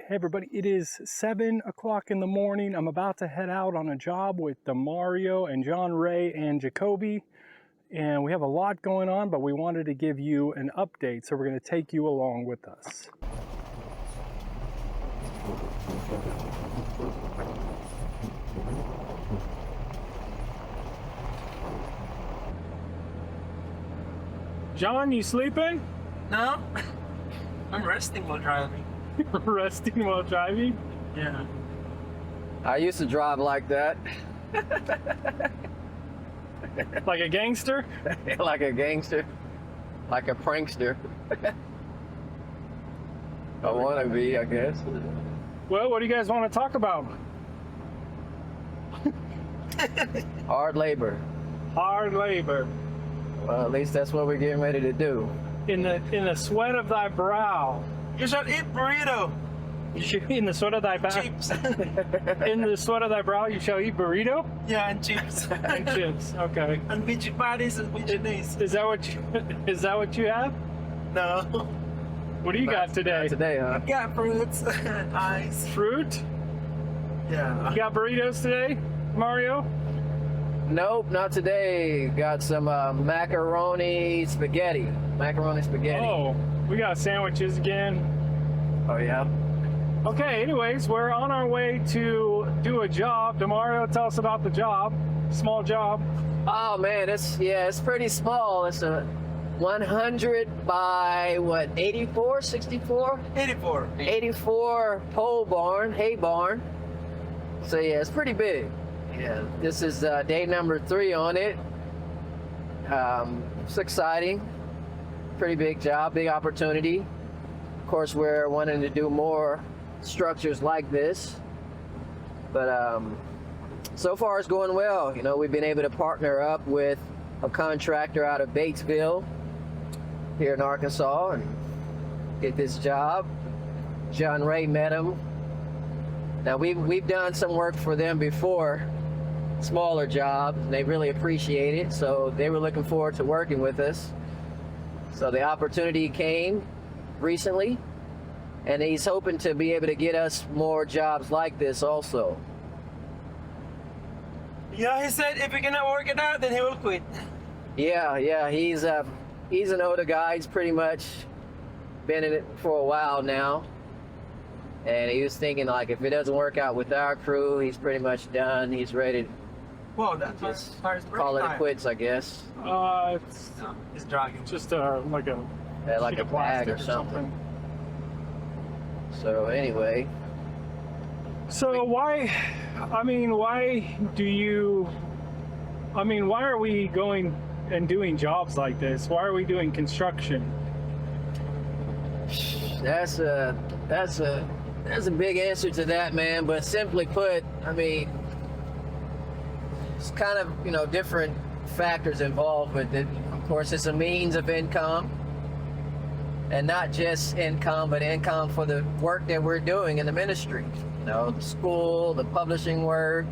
Hey everybody, it is 7 o'clock in the morning. I'm about to head out on a job with Demario and John Ray and Jacoby. And we have a lot going on, but we wanted to give you an update, so we're going to take you along with us. John, you sleeping? No, I'm resting while driving. Resting while driving? Yeah. I used to drive like that. Like a gangster? Like a gangster. Like a prankster. I want to be, I guess. Well, what do you guys want to talk about? Hard labor. Hard labor. Well, at least that's what we're getting ready to do. In the sweat of thy brow. You should eat burrito. In the sweat of thy brow. Chips. In the sweat of thy brow, you shall eat burrito Yeah, and chips. and chips. Okay. And veggie patties and veggie days. Is that what you have? No. What do you got today? Not today, huh? Yeah, fruits, ice. Fruit? Yeah. You got burritos today, Mario? Nope, not today. Got some macaroni spaghetti. Macaroni spaghetti. Oh, we got sandwiches again. Oh, yeah? Okay, anyways, we're on our way to do a job. Demario, tell us about the job. Small job. Oh, man, it's pretty small. It's a 100 by, what, 84, 64? 84. 84 pole barn, hay barn. So yeah, it's pretty big. Yeah, this is day number 3 on it. It's exciting. Pretty big job, big opportunity. Of course, we're wanting to do more structures like this. But so far it's going well. You know, we've been able to partner up with a contractor out of Batesville here in Arkansas and get this job. John Ray met him. Now we've done some work for them before, smaller jobs, and they really appreciate it, so they were looking forward to working with us. So the opportunity came recently, and he's hoping to be able to get us more jobs like this also. Yeah, he said if he cannot work it out, then he will quit. Yeah, he's an older guy. He's pretty much been in it for a while now. And he was thinking, like, if it doesn't work out with our crew, he's pretty much done. He's ready to Whoa, that's just far call it quits, I guess. It's No, he's dragging. just like a Yeah, like sheet a of bag plastic or something. So anyway, So why are we going and doing jobs like this? Why are we doing construction? that's a big answer to that, man. But simply put, I mean, it's kind of, you know, different factors involved with it. Of course, it's a means of income, and not just income, but income for the work that we're doing in the ministry. You know, the school, the publishing work,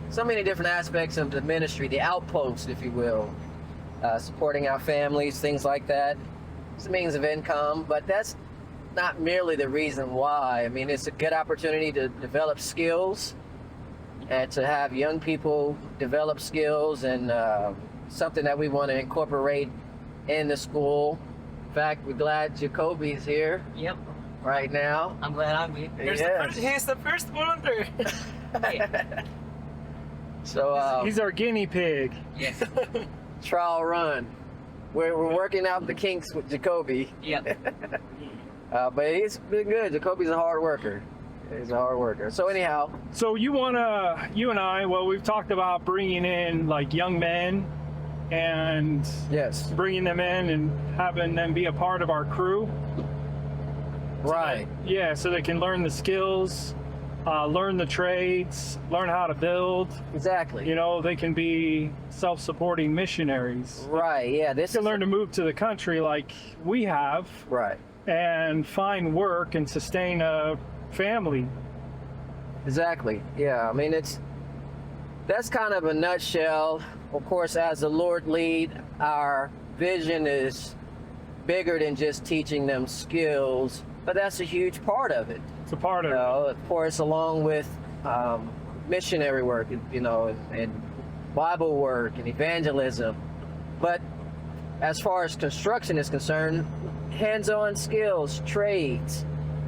so many different aspects of the ministry, the Outpost, if you will, supporting our families, things like that. It's a means of income, but that's not merely the reason why. I mean, it's a good opportunity to develop skills and to have young people develop skills, and something that we want to incorporate in the school. In fact, we're glad Jacoby's here Yep. right now. I'm glad I'm here. Yes. He's the first wonder. So He's our guinea pig. Yes. trial run. We're working out the kinks with Jacoby. Yep. But he's been good. Jacoby's a hard worker. He's a hard worker. So anyhow, So you and I, well, we've talked about bringing in like young men and yes, bringing them in and having them be a part of our crew. right. Yeah, so they can learn the skills, learn the trades, learn how to build. Exactly. You know, they can be self-supporting missionaries. Right. Yeah. This They can is learn to move to the country like we have right. and find work and sustain a family. Exactly. Yeah. I mean, that's kind of a nutshell. Of course, as the Lord lead, our vision is bigger than just teaching them skills but that's a huge part of it. It's a part of You it. know, of course, along with missionary work, you know, and Bible work and evangelism. But as far as construction is concerned, hands-on skills, trades,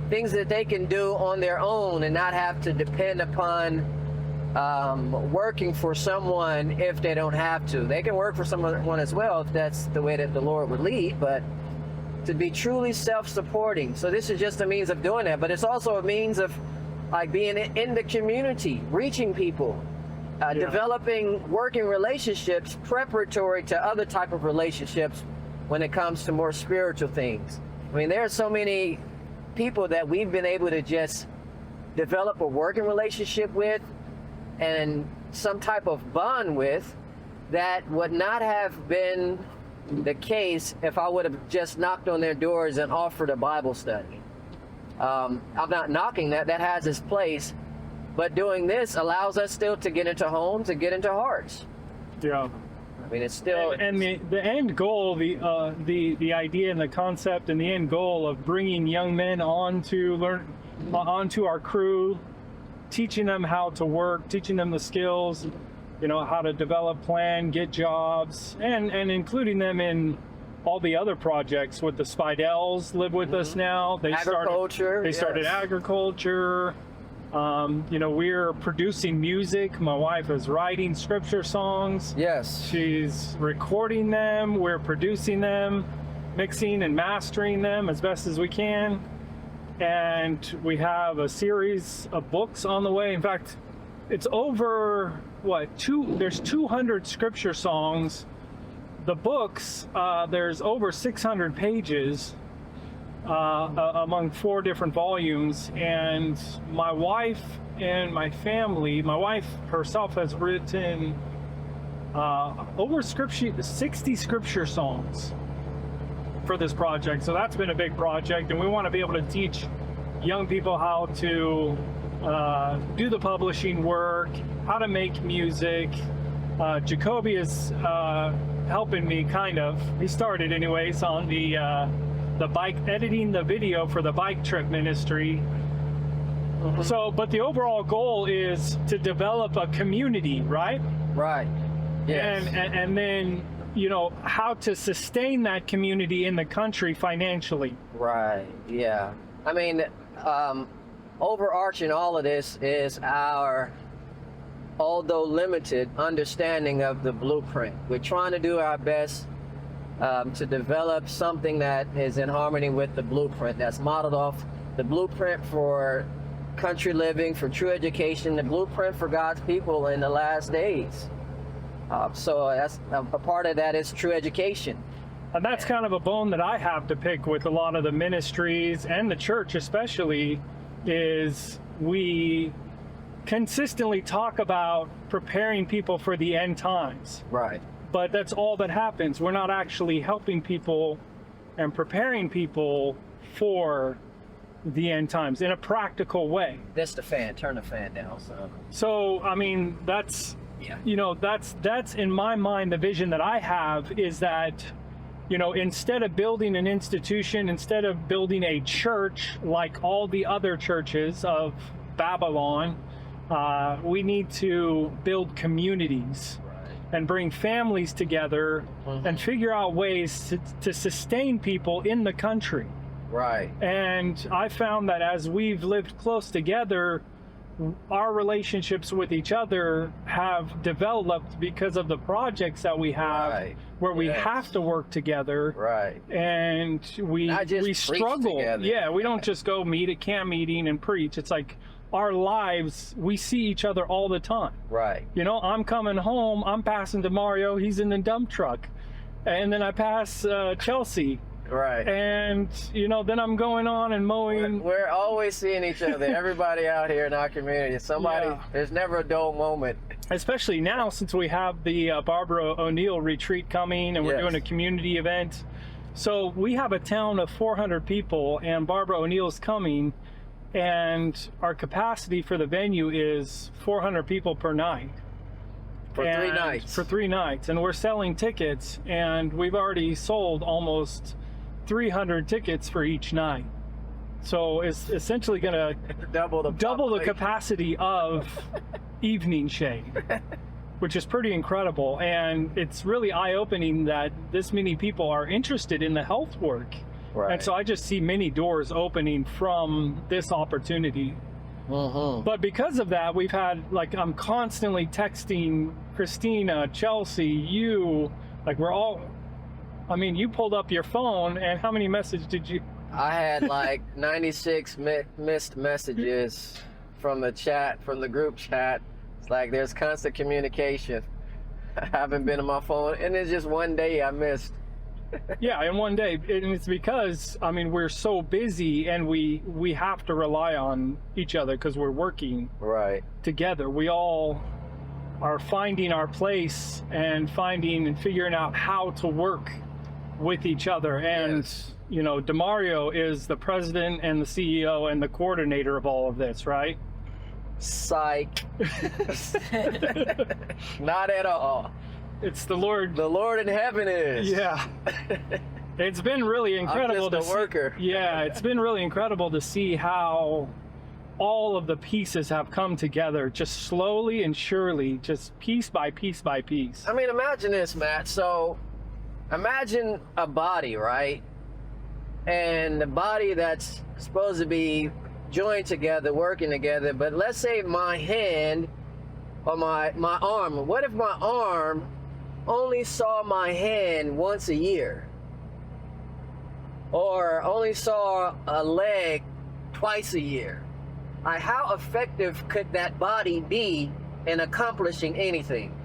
things that they can do on their own and not have to depend upon working for someone if they don't have to. They can work for someone as well if that's the way that the Lord would lead, but to be truly self-supporting. So this is just a means of doing that, but it's also a means of like being in the community, reaching people, developing working relationships preparatory to other type of relationships when it comes to more spiritual things. I mean, there are so many people that we've been able to just develop a working relationship with and some type of bond with that would not have been the case if I would have just knocked on their doors and offered a Bible study. I'm not knocking that has its place, but doing this allows us still to get into homes, to get into hearts. Yeah. I mean, it's still... And the end goal, the idea and the concept and the end goal of bringing young men onto our crew, teaching them how to work, teaching them the skills, you know, how to develop, plan, get jobs, and including them in all the other projects. With the Spidels live with us now. They started agriculture. You know, we're producing music. My wife is writing scripture songs. Yes. She's recording them. We're producing them, mixing and mastering them as best as we can. And we have a series of books on the way. In fact, it's over, there's 200 scripture songs. The books, there's over 600 pages among 4 different volumes. And my wife and my family, my wife herself has written over 60 scripture songs for this project. So that's been a big project, and we want to be able to teach young people how to do the publishing work, how to make music. Jacoby is helping me, kind of. He started anyways on the bike, editing the video for the bike trip ministry. So, but the overall goal is to develop a community, right? Right. Yes. And then, you know, how to sustain that community in the country financially. Right, yeah. I mean, overarching all of this is our, although limited, understanding of the blueprint. We're trying to do our best to develop something that is in harmony with the blueprint, that's modeled off the blueprint for country living, for true education, the blueprint for God's people in the last days. So that's a part of that is true education. And that's kind of a bone that I have to pick with a lot of the ministries and the church especially, is we consistently talk about preparing people for the end times. Right. But that's all that happens. We're not actually helping people and preparing people for the end times in a practical way. That's the fan. Turn the fan down, son. So, I mean, that's, you know, that's in my mind, the vision that I have is that, you know, instead of building an institution, instead of building a church like all the other churches of Babylon, we need to build communities and bring families together and figure out ways to sustain people in the country. Right. And I found that as we've lived close together, our relationships with each other have developed because of the projects that we have, where we have to work together. Right. And we struggle. Together. Yeah, we don't just go meet at camp meeting and preach. It's like our lives, we see each other all the time. Right. You know, I'm coming home, I'm passing to Mario, he's in the dump truck. And then I pass Chelsea. Right. And, you know, then I'm going on and mowing. We're always seeing each other. Everybody out here in our community. There's never a dull moment. Especially now, since we have the Barbara O'Neill retreat coming and we're doing a community event. So we have a town of 400 people and Barbara O'Neill's coming, and our capacity for the venue is 400 people per night. For 3 nights. For 3 nights. And we're selling tickets, and we've already sold almost 300 tickets for each night. So it's essentially going to Double the capacity of evening shade, which is pretty incredible. And it's really eye-opening that this many people are interested in the health work. Right. And so I just see many doors opening from this opportunity. But because of that, we've had, like, I'm constantly texting Christina, Chelsea, you, like, we're all, I mean, you pulled up your phone, and how many messages did you? I had like 96 missed messages from the chat, from the group chat. It's like there's constant communication. I haven't been on my phone, and it's just one day I missed. Yeah, in one day. And it's because, I mean, we're so busy, and we have to rely on each other because we're working together. We all are finding our place and figuring out how to work with each other. And you know, DeMario is the president and the CEO and the coordinator of all of this, right? Psych. Not at all. It's the Lord. The Lord in heaven is. Yeah. It's been really incredible. I'm just a worker. Yeah, it's been really incredible to see how all of the pieces have come together just slowly and surely, just piece by piece by piece. I mean, imagine this, Matt. So imagine a body, right? And the body that's supposed to be joined together, working together, but let's say my hand or my arm. What if my arm only saw my hand once a year? Or only saw a leg twice a year? Like, how effective could that body be in accomplishing anything?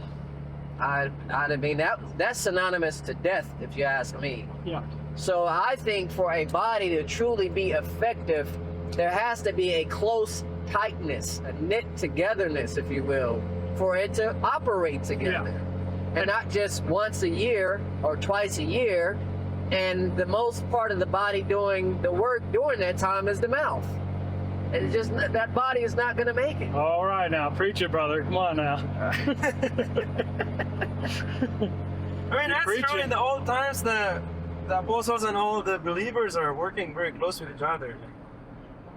I mean, that's synonymous to death, if you ask me. Yeah. So I think for a body to truly be effective, there has to be a close tightness, a knit togetherness, if you will, for it to operate together. Yeah. And not just once a year or twice a year, and the most part of the body doing the work during that time is the mouth. It's just, that body is not going to make it. All right, now, preach it, brother. Come on now. I mean, that's true. In the old times, the apostles and all the believers are working very close with each other.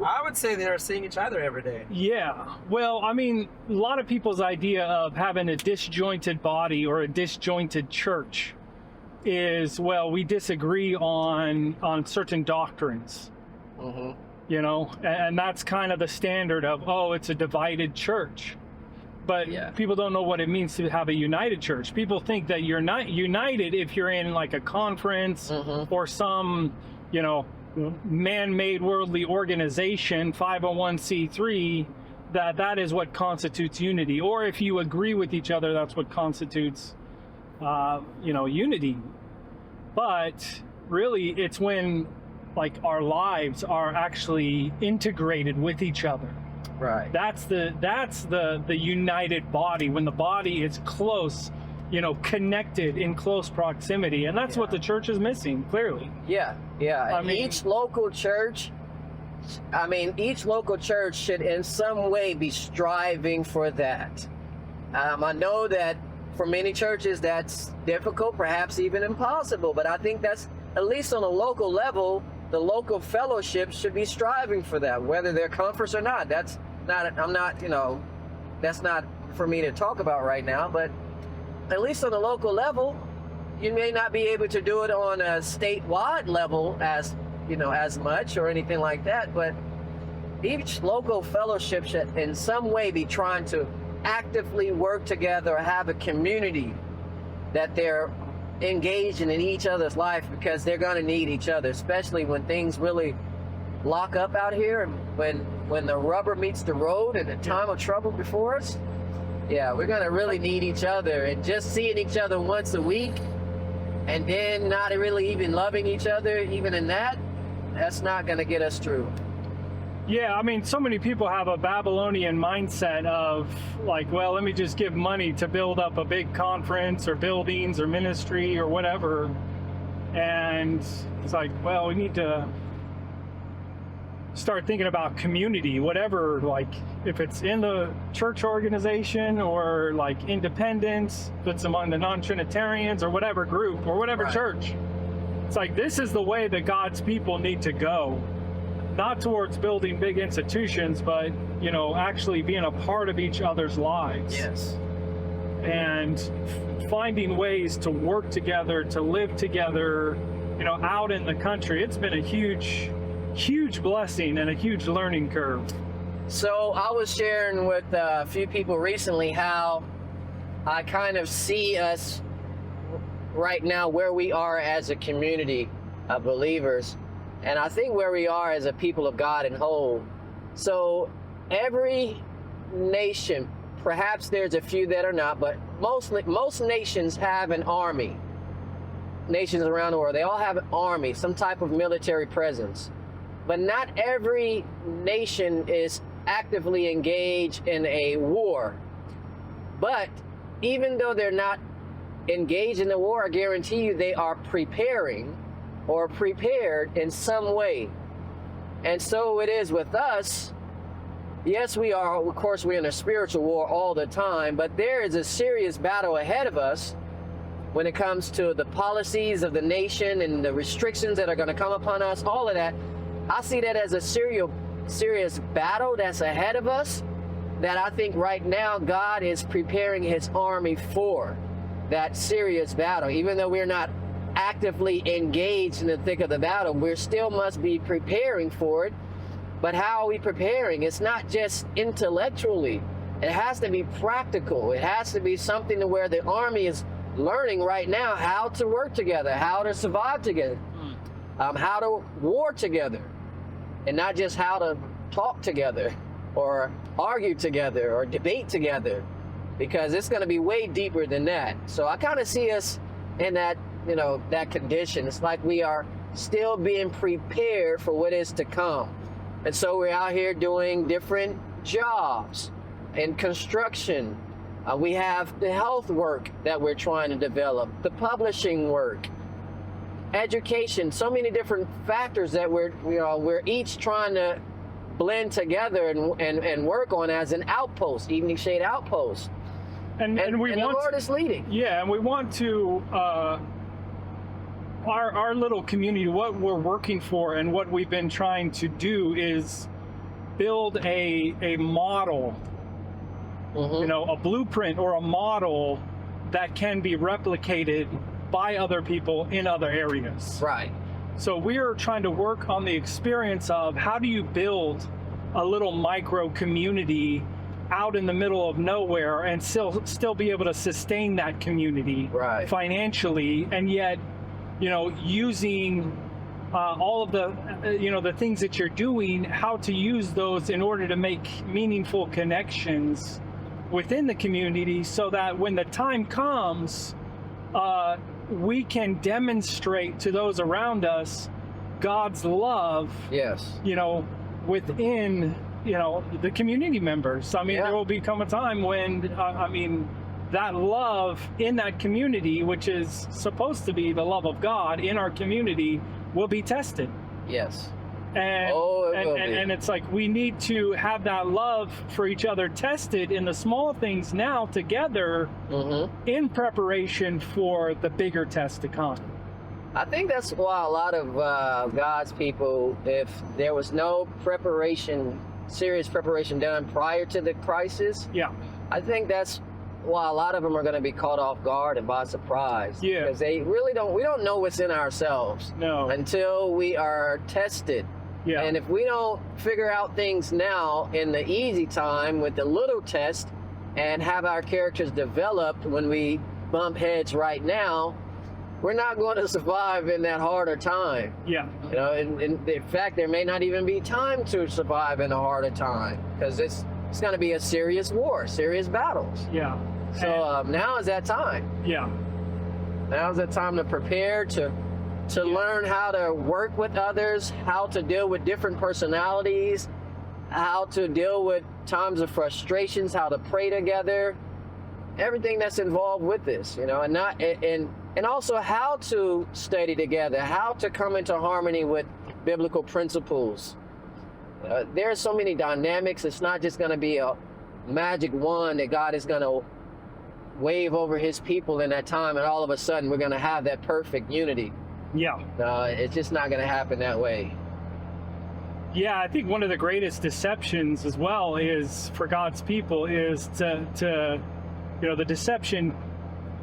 I would say they are seeing each other every day. Yeah. Well, I mean, a lot of people's idea of having a disjointed body or a disjointed church is, well, we disagree on certain doctrines. Mm-hmm. You know, and that's kind of the standard of, oh, it's a divided church. But people don't know what it means to have a united church. People think that you're not united if you're in like a conference or some, you know, man-made worldly organization, 501c3, that is what constitutes unity. Or if you agree with each other, that's what constitutes, you know, unity. But really, it's when like our lives are actually integrated with each other. Right. That's the united body, when the body is close, you know, connected in close proximity, and that's what the church is missing, clearly. Yeah. I mean, each local church should in some way be striving for that. I know that for many churches that's difficult, perhaps even impossible, but I think that's, at least on a local level, the local fellowship should be striving for that, whether they're conference or not. That's not for me to talk about right now, but at least on the local level, you may not be able to do it on a statewide level as much or anything like that, but each local fellowship should in some way be trying to actively work together, have a community that they're engaging in each other's life, because they're going to need each other, especially when things really lock up out here, and when the rubber meets the road and the time of trouble before us. Yeah, we're going to really need each other, and just seeing each other once a week and then not really even loving each other even in that's not going to get us through. Yeah, I mean, so many people have a Babylonian mindset of like, well, let me just give money to build up a big conference or buildings or ministry or whatever. And it's like, well, we need to start thinking about community, whatever, like if it's in the church organization or like independence, if it's among the non-Trinitarians or whatever group or whatever church. It's like, this is the way that God's people need to go. not towards building big institutions, but, you know, actually being a part of each other's lives. Yes. And finding ways to work together, to live together, you know, out in the country. It's been a huge blessing and a huge learning curve. So I was sharing with a few people recently how I kind of see us right now where we are as a community of believers, and I think where we are as a people of God in whole. So every nation, perhaps there's a few that are not, but most nations have an army. Nations around the world, they all have an army, some type of military presence. But not every nation is actively engaged in a war. But even though they're not engaged in the war, I guarantee you they are preparing or prepared in some way. And so it is with us. Yes, we are, of course, we're in a spiritual war all the time, but there is a serious battle ahead of us when it comes to the policies of the nation and the restrictions that are going to come upon us, all of that. I see that as a serious battle that's ahead of us, that I think right now God is preparing his army for that serious battle. Even though we're not actively engaged in the thick of the battle, we still must be preparing for it. But how are we preparing? It's not just intellectually. It has to be practical. It has to be something to where the army is learning right now how to work together, how to survive together, how to war together, and not just how to talk together or argue together or debate together, because it's going to be way deeper than that. So I kind of see us in that, you know, that condition. It's like we are still being prepared for what is to come. And so we're out here doing different jobs in construction. We have the health work that we're trying to develop, the publishing work, education, so many different factors that we're each trying to blend together and work on as an outpost, Evening Shade Outpost. And the Lord is leading. Yeah, and we want to, our little community, what we're working for and what we've been trying to do is build a model, you know, a blueprint or a model that can be replicated by other people in other areas. Right. So we're trying to work on the experience of how do you build a little micro community out in the middle of nowhere and still be able to sustain that community financially, and yet, you know, using all of the, you know, the things that you're doing, how to use those in order to make meaningful connections within the community, so that when the time comes, we can demonstrate to those around us God's love. Yes. You know, within, you know, the community members. I mean, there will become a time when, I mean, that love in that community, which is supposed to be the love of God in our community, will be tested. Yes. And, and it's like we need to have that love for each other tested in the small things now together, in preparation for the bigger test to come. I think that's why a lot of God's people, if there was no preparation, serious preparation done prior to the crisis, I think that's why a lot of them are going to be caught off guard and by surprise. Yeah. Because they really we don't know what's in ourselves until we are tested. Yeah. And if we don't figure out things now in the easy time with the little test and have our characters developed when we bump heads right now, we're not going to survive in that harder time. Yeah. You know, and in fact, there may not even be time to survive in a harder time, because it's going to be a serious war, serious battles. Yeah. So now is that time. Yeah. Now is that time to prepare, to learn how to work with others, how to deal with different personalities, how to deal with times of frustrations, how to pray together, everything that's involved with this, you know, and also how to study together, how to come into harmony with biblical principles. There are so many dynamics. It's not just going to be a magic wand that God is going to wave over his people in that time and all of a sudden we're going to have that perfect unity. Yeah. It's just not going to happen that way. Yeah, I think one of the greatest deceptions as well is for God's people is to the deception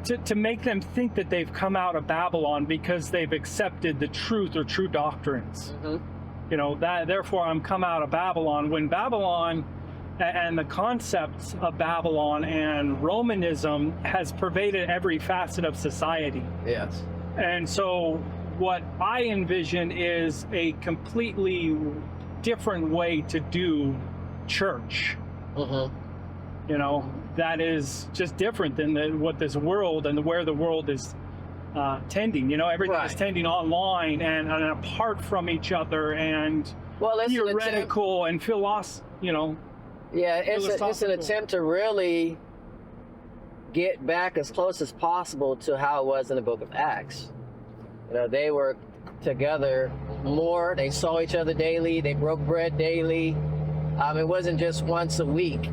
to make them think that they've come out of Babylon because they've accepted the truth or true doctrines. That therefore I'm come out of Babylon, when Babylon and the concepts of Babylon and Romanism has pervaded every facet of society. Yes. And so what I envision is a completely different way to do church. That is just different than what this world and where the world is tending. Everything is tending online and apart from each other and theoretical and philosophy. Yeah, it's an attempt to really get back as close as possible to how it was in the book of Acts. They were together more, they saw each other daily, they broke bread daily. It wasn't just once a week.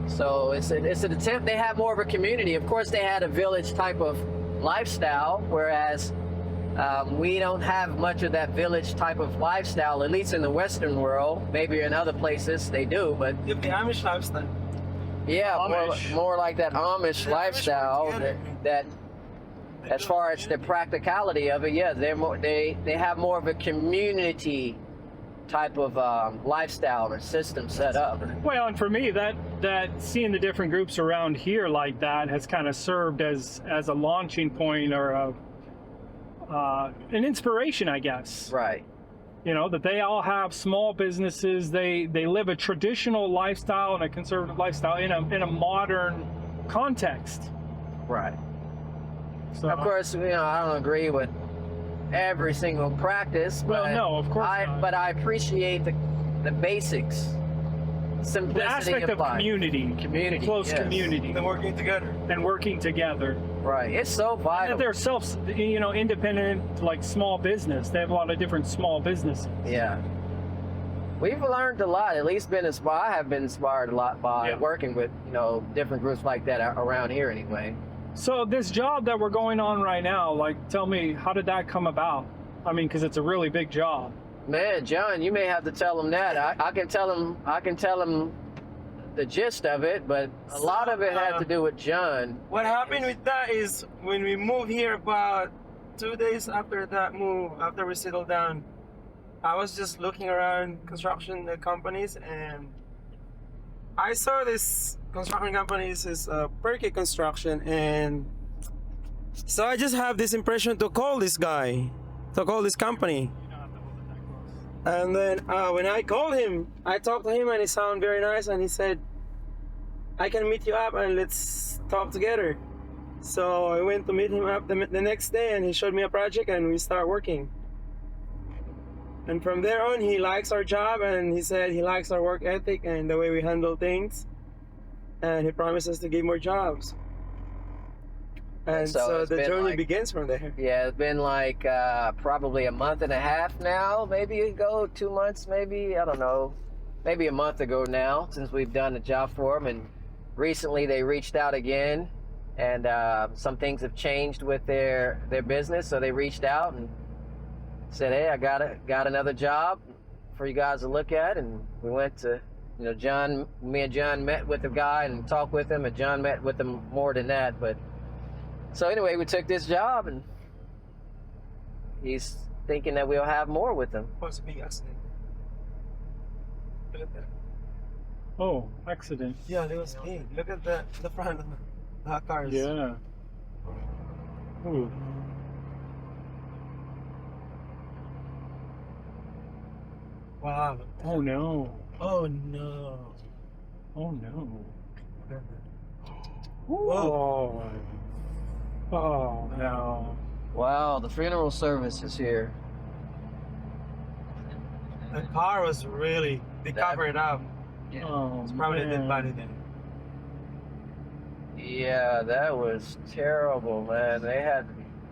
So it's an attempt. They have more of a community. Of course, they had a village type of lifestyle, whereas we don't have much of that village type of lifestyle, at least in the Western world. Maybe in other places they do, but the Amish lifestyle. Yeah, more like that Amish lifestyle. That as far as the practicality of it, yeah, they have more of a community type of lifestyle or system set up. Well, and for me, that seeing the different groups around here like that has kind of served as a launching point or an inspiration, I guess. Right. That they all have small businesses. They live a traditional lifestyle and a conservative lifestyle in a modern context. Right. So, of course, I don't agree with every single practice. Well, no, of course not. But I appreciate the basics, simplicity, the aspect of community, close community, and working together. Right, it's so vital. And they're independent, like small business. They have a lot of different small businesses. Yeah, we've learned a lot. At least I have been inspired a lot by working with different groups like that around here, anyway. So this job that we're going on right now, tell me, how did that come about? I mean, because it's a really big job. Man, John, you may have to tell him that. I can tell him the gist of it, but a lot of it had to do with John. What happened with that is when we moved here, about 2 days after that move, after we settled down, I was just looking around construction companies, and I saw this construction companies is Perky Construction, and so I just have this impression to call this company. And then when I called him, I talked to him, and he sounded very nice, and he said, I can meet you up and let's talk together. So I went to meet him up the next day, and he showed me a project, and we start working. And from there on, he likes our job, and he said he likes our work ethic and the way we handle things. And he promises to give more jobs. And so the journey begins from there. Yeah, it's been probably a month and a half now, maybe 2 months, maybe, I don't know, maybe a month ago now since we've done the job for them. And recently they reached out again, and some things have changed with their business, so they reached out and said, hey, I got another job for you guys to look at. And we went to, me and John met with the guy and talked with him, and John met with him more than that. But so anyway, we took this job, and he's thinking that we'll have more with him. What's a big accident? Look at that. Oh, accident. Yeah, it was big. Look at the front of the cars. Yeah. Ooh. Wow. Oh no. Oh no. Oh no. Whoa. Oh no. Wow, the funeral service is here. The car was they covered it up. Yeah. Oh, It's probably a dead man. body then. Yeah, that was terrible, man.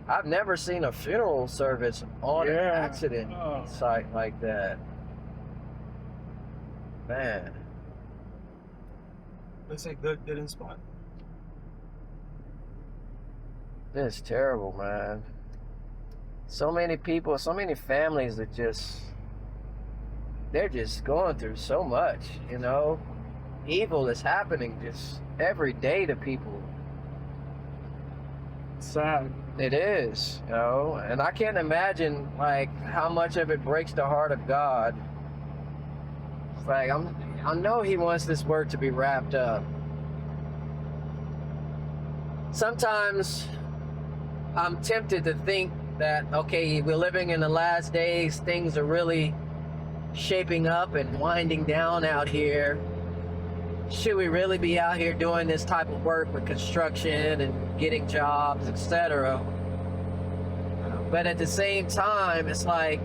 I've never seen a funeral service on an accident site like that. Man. Looks like they didn't spot. This is terrible, man. So many people, so many families that just they're just going through so much, you know. Evil is happening just every day to people. Sad. It is, you know, and I can't imagine like how much of it breaks the heart of God. It's like I know He wants this work to be wrapped up. Sometimes I'm tempted to think that, okay, we're living in the last days, things are really shaping up and winding down out here. Should we really be out here doing this type of work with construction and getting jobs, etc.? But at the same time, it's like,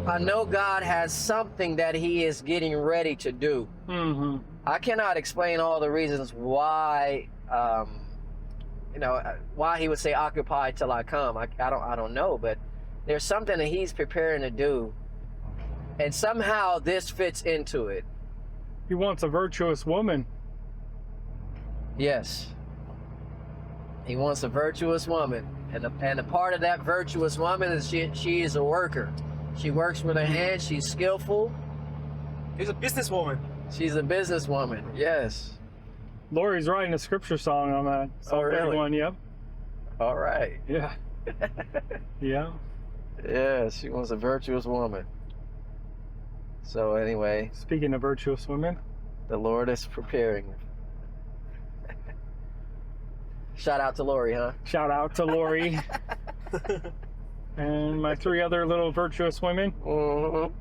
I know God has something that He is getting ready to do. Mm-hmm. I cannot explain all the reasons why, why He would say, "Occupy till I come." I don't know, but there's something that He's preparing to do, and somehow this fits into it. He wants a virtuous woman. Yes. He wants a virtuous woman. And a part of that virtuous woman is she is a worker. She works with her hands. She's skillful. She's a businesswoman. She's a businesswoman. Yes. Lori's writing a scripture song on that. Psalm really? 31, yep. All right. Yeah. Yeah. Yeah, she wants a virtuous woman. So anyway, Speaking of virtuous women. the Lord is preparing. Shout out to Lori, huh? Shout out to Lori. And my 3 other little virtuous women. Mm-hmm.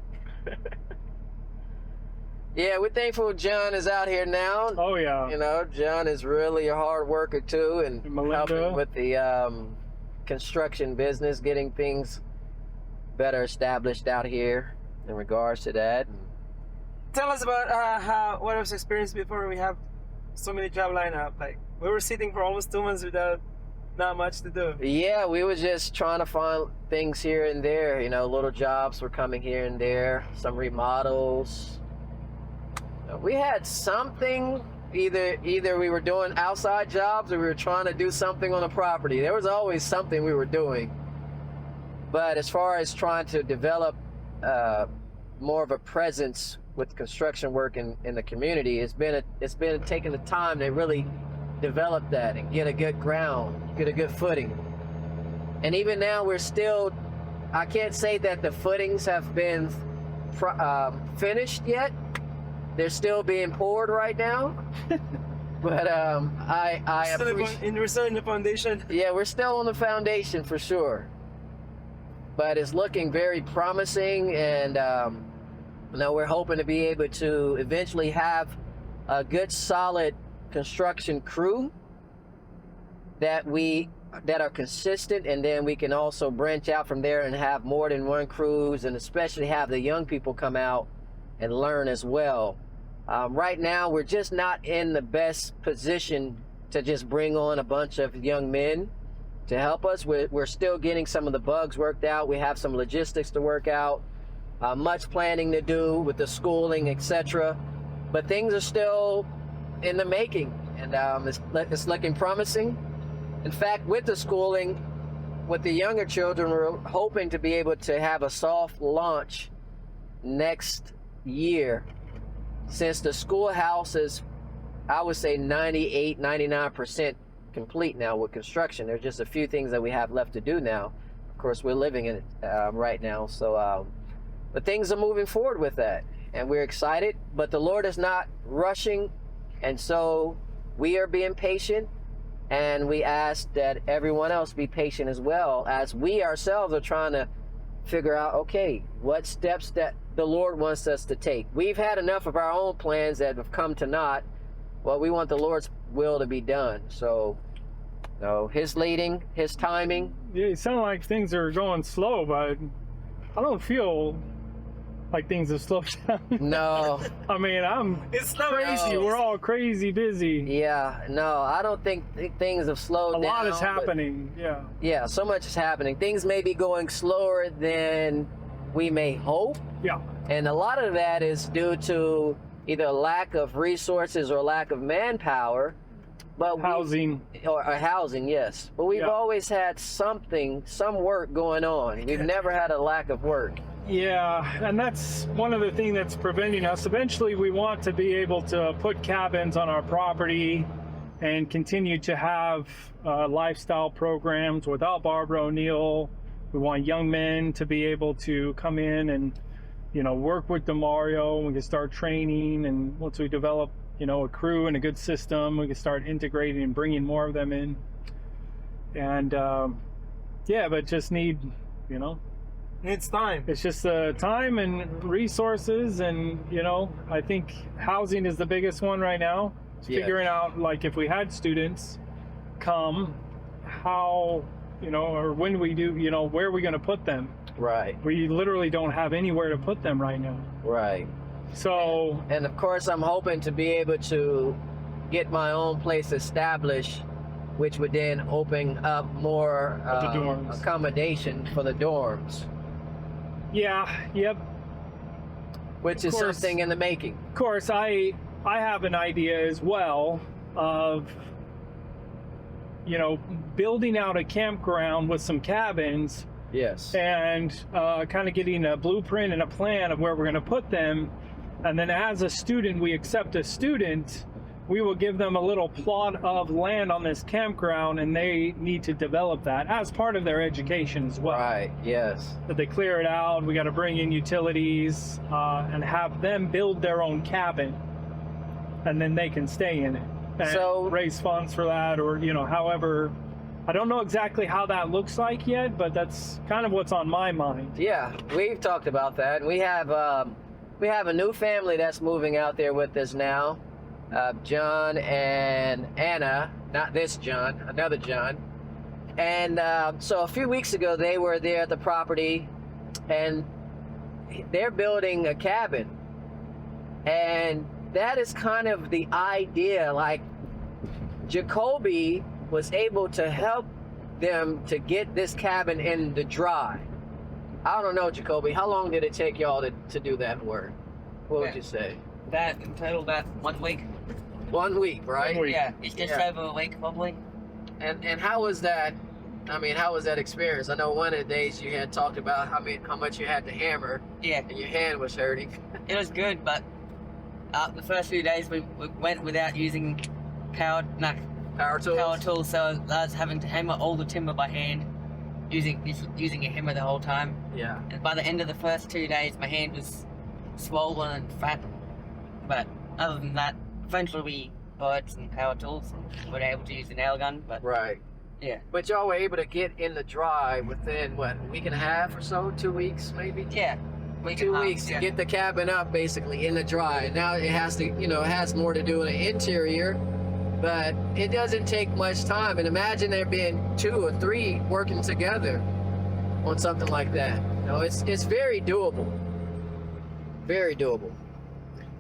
Yeah, we're thankful John is out here now. Oh, yeah. You know, John is really a hard worker too, and Melinda. helping with the construction business, getting things better established out here in regards to that. Tell us about what was experience before we have so many job lineup. Like we were sitting for almost 2 months without not much to do. Yeah, we were just trying to find things here and there. You know, little jobs were coming here and there, some remodels. We had something, either we were doing outside jobs or we were trying to do something on the property. There was always something we were doing. But as far as trying to develop more of a presence with construction work in the community, it's been taking the time to really develop that and get a good ground, get a good footing. And even now we're still, I can't say that the footings have been finished yet. They're still being poured right now. But I appreciate. We're still in the foundation. Yeah, we're still on the foundation for sure. But it's looking very promising, and we're hoping to be able to eventually have a good, solid construction crew that are consistent, and then we can also branch out from there and have more than one crews, and especially have the young people come out and learn as well. Right now, we're just not in the best position to just bring on a bunch of young men to help us. We're still getting some of the bugs worked out. We have some logistics to work out, much planning to do with the schooling, etc. But things are still in the making, and it's looking promising. In fact, with the schooling, with the younger children, we're hoping to be able to have a soft launch next year. Since the schoolhouse is, I would say 98, 99% complete now with construction. There's just a few things that we have left to do now. Of course, we're living in it right now. So, but things are moving forward with that, and we're excited. But the Lord is not rushing, and so we are being patient, and we ask that everyone else be patient as well, as we ourselves are trying to figure out, okay, what steps that the Lord wants us to take. We've had enough of our own plans that have come to naught. Well, we want the Lord's will to be done. So, His leading, His timing. Yeah, it sounds like things are going slow, but I don't feel like things have slowed down. No. I mean, It's slow. crazy. No. We're all crazy busy. Yeah, no, I don't think things have slowed A down. lot is but- happening. Yeah. Yeah, so much is happening. Things may be going slower than we may hope. Yeah. And a lot of that is due to either lack of resources or lack of manpower. But Housing. or housing, yes. But we've Yeah. always had some work going on. We've never had a lack of work. Yeah, and that's one of the things that's preventing us. Eventually, we want to be able to put cabins on our property and continue to have lifestyle programs without Barbara O'Neill. We want young men to be able to come in and, work with DeMario. We can start training, and once we develop, a crew and a good system, we can start integrating and bringing more of them in. And but just need, It's time. it's just time and resources, and I think housing is the biggest one right now. It's Yes. figuring out, like, if we had students come, how, or when we do, where are we going to put them? Right, We literally don't have anywhere to put them right now. right. So And of course, I'm hoping to be able to get my own place established, which would then open up more Of the dorms. accommodation for the dorms, yeah, yep. which Of is course. something in the making. Of course, I have an idea as well of, building out a campground with some cabins Yes. and kind of getting a blueprint and a plan of where we're going to put them. And then as a student, we accept a student, we will give them a little plot of land on this campground, and they need to develop that as part of their education as well. Right. Yes. That they clear it out, we got to bring in utilities and have them build their own cabin, and then they can stay in it and So- raise funds for that, or however. I don't know exactly how that looks like yet, but that's kind of what's on my mind. Yeah, we've talked about that. We have a new family that's moving out there with us now. John and Anna, not this John, another John. And so a few weeks ago, they were there at the property, and they're building a cabin. And that is kind of the idea. Like, Jacoby was able to help them to get this cabin in the dry. I don't know, Jacoby, how long did it take y'all to do that work? What would Yeah. you say? That in total, that 1 week. 1 week, right? 1 week. Yeah, it's just Yeah. over a week probably. And how was that? I mean, how was that experience? I know one of the days you had talked about how much you had to hammer Yeah, and your hand was hurting. it was good, but the first few days we went without using power Power tools? tools, so I was having to hammer all the timber by hand, using a hammer the whole time. Yeah. And by the end of the first 2 days, my hand was swollen and fat. But other than that, eventually we bought some power tools and were able to use the nail gun. But Right. yeah, But y'all were able to get in the dry within, what, a week and a half or so? 2 weeks, maybe? yeah, 2 weeks to get the cabin up basically in the dry. And now it has to, it has more to do with the interior, but it doesn't take much time. And imagine there being 2 or 3 working together on something like that. It's very doable. Very doable.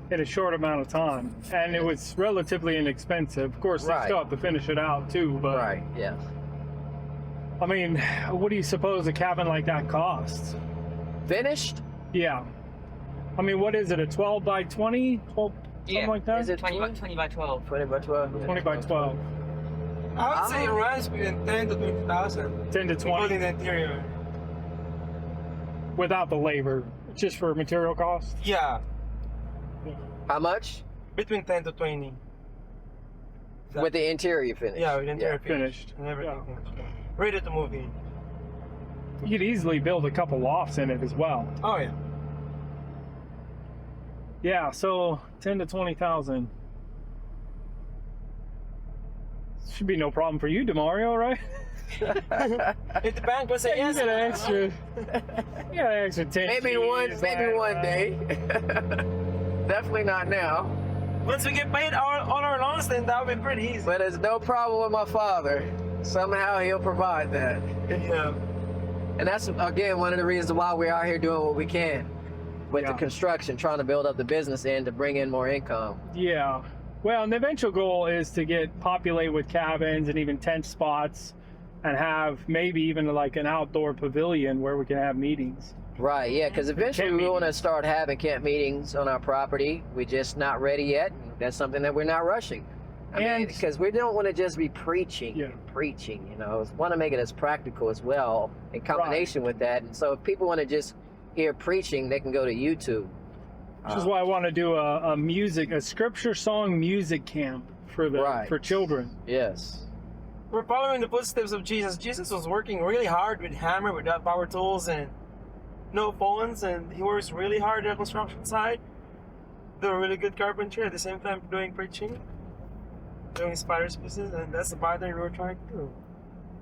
In a short amount of time, and it was relatively inexpensive. Of course, they Right. still have to finish it out too, but Right, yeah. I mean, what do you suppose a cabin like that costs? Finished? Yeah, I mean, what is it, a 12 by 20, 12, something Yeah. like that? Is it 20 by 12. 20 by 12? 20 by 12, I would say it runs between 10 to 20,000. 10 to 20, Including the interior. without the labor, just for material costs. Yeah, How much? between 10 to 20. That- With the interior finished? Yeah, with the interior Finished. and everything. Ready to move in. You could easily build a couple lofts in it as well. Oh yeah. Yeah, so 10 to 20,000. Should be no problem for you, DeMario, right? If the bank will say You yes. got an extra, you got an extra 10. Maybe one G's, day. Definitely not now. Once we get paid all our loans, then that would be pretty easy. But there's no problem with my father. Somehow he'll provide that. Yeah. And that's, again, one of the reasons why we're out here doing what we can with the Yeah. construction, trying to build up the business end to bring in more income. Yeah. Well, and the eventual goal is to populate with cabins and even tent spots, and have maybe even like an outdoor pavilion where we can have meetings. Right, yeah, because eventually Camp we want to meetings. start having camp meetings on our property. We're just not ready yet. That's something that we're not rushing. And- Because we don't want to just be preaching Yeah. and preaching, We want to make it as practical as well in combination with that. And so if people want to just hear preaching, they can go to YouTube. Which is why I want to do a scripture song music camp for children. Yes. We're following the footsteps of Jesus. Jesus was working really hard with hammer, without power tools, and no phones, and he works really hard on the construction side. Do a really good carpentry at the same time doing preaching, doing his Father's business, and that's the pattern we're trying to do.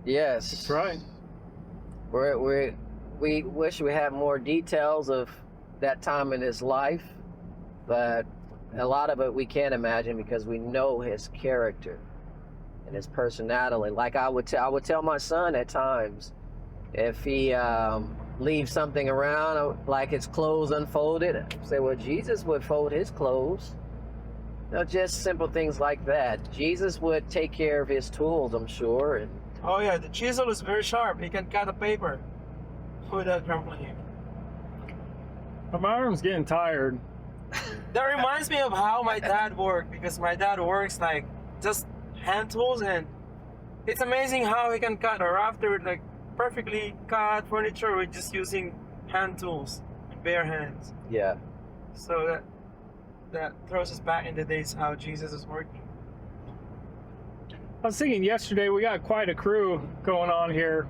Yes. That's right. We wish we had more details of that time in his life, but a lot of it we can't imagine because we know his character and his personality. Like I would tell my son at times, if he leaves something around, like his clothes unfolded, I'd say, well, Jesus would fold his clothes. You know, just simple things like that. Jesus would take care of his tools, I'm sure. And Oh yeah, the chisel is very sharp. He can cut a paper without crumbling. My arm's getting tired. That reminds me of how my dad worked, because my dad works like just hand tools, and it's amazing how he can cut a rafter with like perfectly cut furniture with just using hand tools, bare hands. yeah. So that throws us back in the days how Jesus is working. I was thinking yesterday we got quite a crew going on here.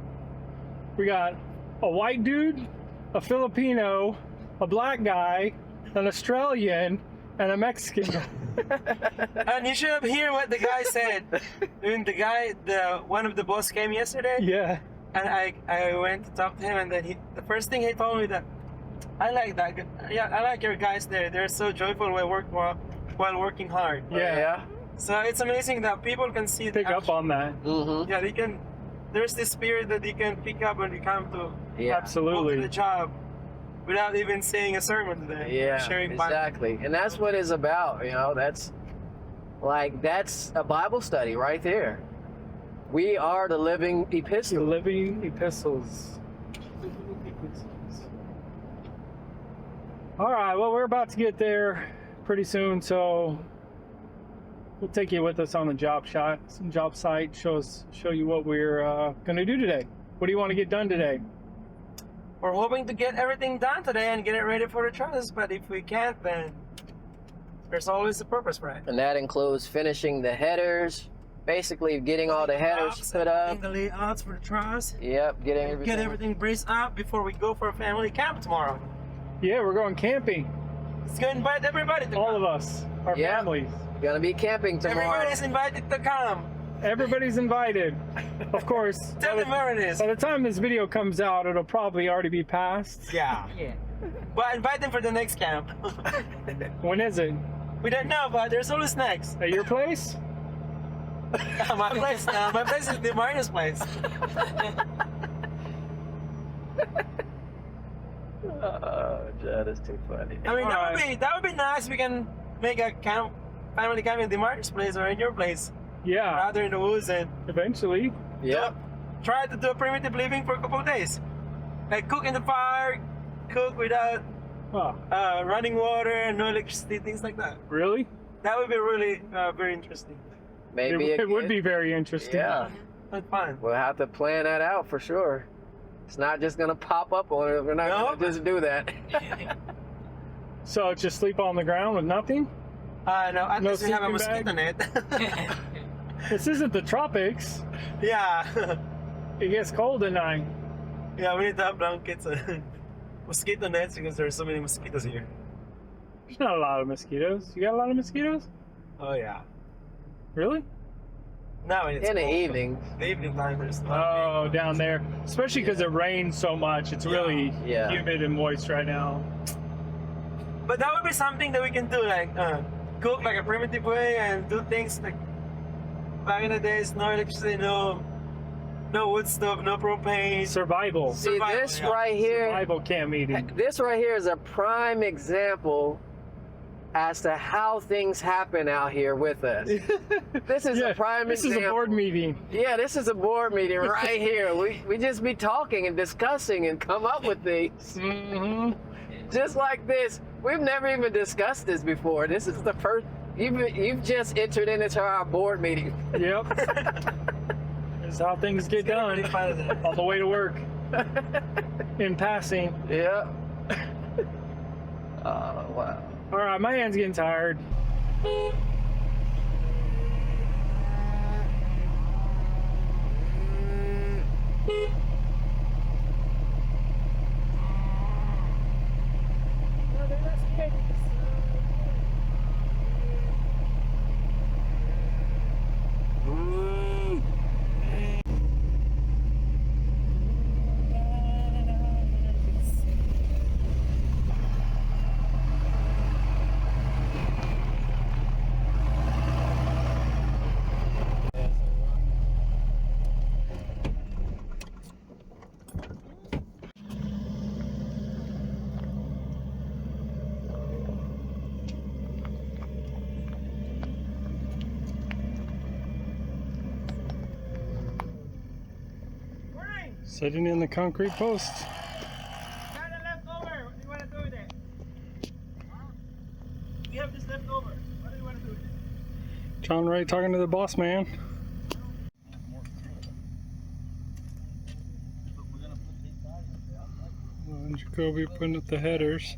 We got a white dude, a Filipino, a black guy, an Australian, and a Mexican guy. And you should have heard what the guy said. When one of the boss came yesterday, Yeah. and I went to talk to him, and then the first thing he told me that, I like that. Yeah, I like your guys there. They're so joyful while working hard. Yeah. So it's amazing that people can see Pick up on that. Mm-hmm. Yeah, they can. There's this spirit that they can pick up when they come to Yeah. Absolutely. the job without even saying a sermon today. Yeah, Sharing Bible. exactly. And that's what it's about, you know. That's a Bible study right there. We are the living The epistle. living epistles. All right, well, we're about to get there pretty soon, so we'll take you with us on the job site, show you what we're going to do today. What do you want to get done today? We're hoping to get everything done today and get it ready for the trials, but if we can't, then there's always a purpose for it. And that includes finishing the headers, basically getting all the headers put up. The layouts for the trials. Yep, getting Get everything braced up before we go for a family camp tomorrow. Yeah, we're going camping. Let's go invite everybody to All come. of us, our Yep. families. Gonna be camping tomorrow. Everybody's invited to come. Everybody's invited. Of course, Tell them where it is. by the time this video comes out, it'll probably already be past. Yeah. But invite them for the next camp. When is it? We don't know, but there's always next. At your place? My place now. My place is the Mario's place. Oh, that is too funny. I mean, Alright. that would be nice. We can make a family camp in the Mario's place or in your place, Yeah, rather in the woods, and eventually. Yep. try to do a primitive living for a couple of days. Like cook in the fire, cook without Oh, running water, no electricity, things like that. really? That would be really very interesting. Maybe It would be very interesting. Yeah, But fun. we'll have to plan that out for sure. It's not just gonna pop up on it. We're not No. gonna just do that. So just sleep on the ground with nothing? No, at No least we have a sleeping mosquito net. This isn't the tropics. Yeah. It gets cold at night. Yeah, we need to have blankets and mosquito nets because there are so many mosquitoes here. There's not a lot of mosquitoes. You got a lot of mosquitoes? Oh yeah. Really? Now it's In the cold. evening. The evening time there's a lot Oh, down there. Especially because it rains so much. It's really Yeah. humid and moist right now. But that would be something that we can do, like cook like a primitive way and do things like back in the days, no electricity, no wood stove, no propane. Survival. See, Survival, this yeah. right here, Survival camp meeting. this right here is a prime example as to how things happen out here with us. This is a prime This example. is a board meeting. Yeah, this is a board meeting right here. We just be talking and discussing and come up with things. Mm-hmm. Just like this. We've never even discussed this before. This is the first, you've just entered into our board meeting. Yep. This is how things get done Really fun. on the way to work. In passing. Yeah. Oh, wow. All right, my hand's getting tired. Sitting in the concrete post. Got a leftover. What do you want to do with it? We have this leftover. What do you want to do with it? John Ray talking to the boss man. And Jacoby putting up the headers.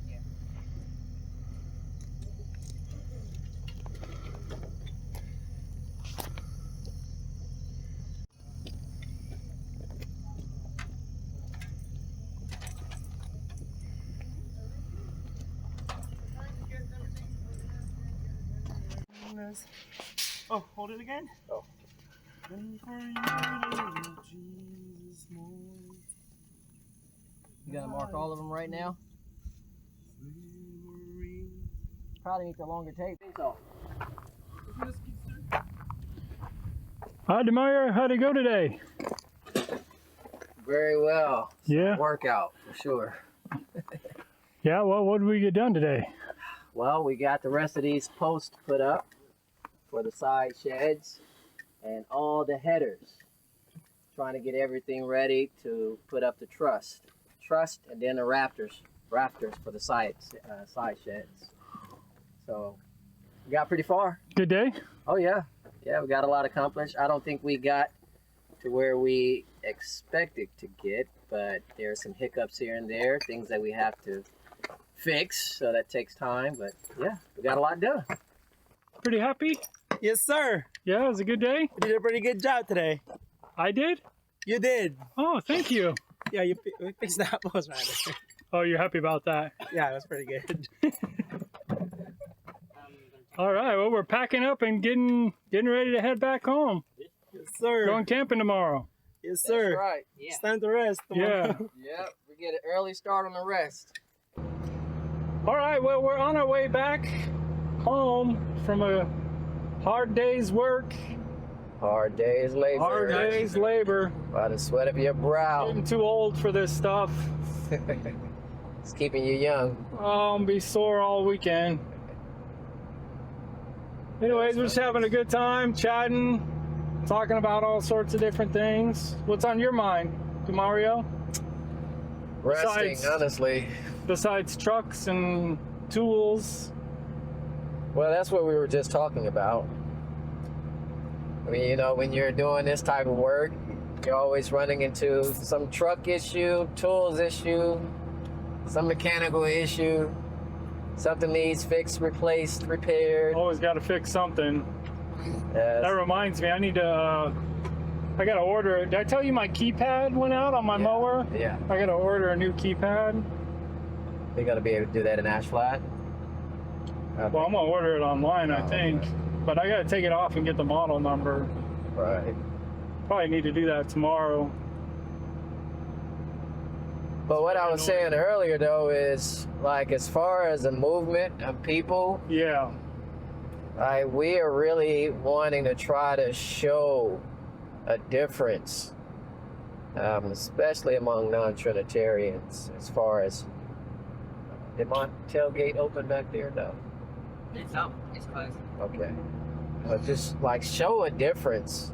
Oh, hold it again? Oh. You gotta mark all of them right now? Probably need the longer tape. So. Hi, Demario. How'd it go today? Very well. Yeah. Workout, for sure. Yeah, well, what did we get done today? Well, we got the rest of these posts put up for the side sheds and all the headers. Trying to get everything ready to put up the truss, and then the rafters for the side sheds. So we got pretty far. Good day? Oh yeah, we got a lot accomplished. I don't think we got to where we expected to get, but there are some hiccups here and there, things that we have to fix, so that takes time. But yeah, we got a lot done. Pretty happy? Yes, sir. Yeah, it was a good day. You did a pretty good job today. I did? You did. Oh, thank you. Yeah, we fixed that post right there. Oh, you're happy about that? Yeah, it was pretty good. All right, well, we're packing up and getting ready to head back home. Yes, sir. Going camping tomorrow. Yes, sir. That's right. It's time to rest. Yeah. Yep, we get an early start on the rest. All right, well, we're on our way back home from a hard day's work, Hard days labor. hard day's labor. By the sweat of your brow. Getting too old for this stuff. It's keeping you young. I'll be sore all weekend. Anyways, we're just having a good time, chatting, talking about all sorts of different things. What's on your mind, Mario? Resting, Besides- honestly. Besides trucks and tools. Well, that's what we were just talking about. I mean, you know, when you're doing this type of work, you're always running into some truck issue, tools issue, some mechanical issue. Something needs fixed, replaced, repaired. Always got to fix something. That Yes. reminds me, I need to, I got to order, did I tell you my keypad went out on my mower? Yeah. I got to order a new keypad. They're going to be able to do that in Ash Flat? Well, I'm going to order it online, I Oh, think. okay. But I got to take it off and get the model number. Right. Probably need to do that tomorrow. But what I was saying earlier, though, is like as far as the movement of people, Yeah. we are really wanting to try to show a difference, especially among non-Trinitarians, as far as, did my tailgate open back there? No. It's up. It's closed. Okay. But just like show a difference.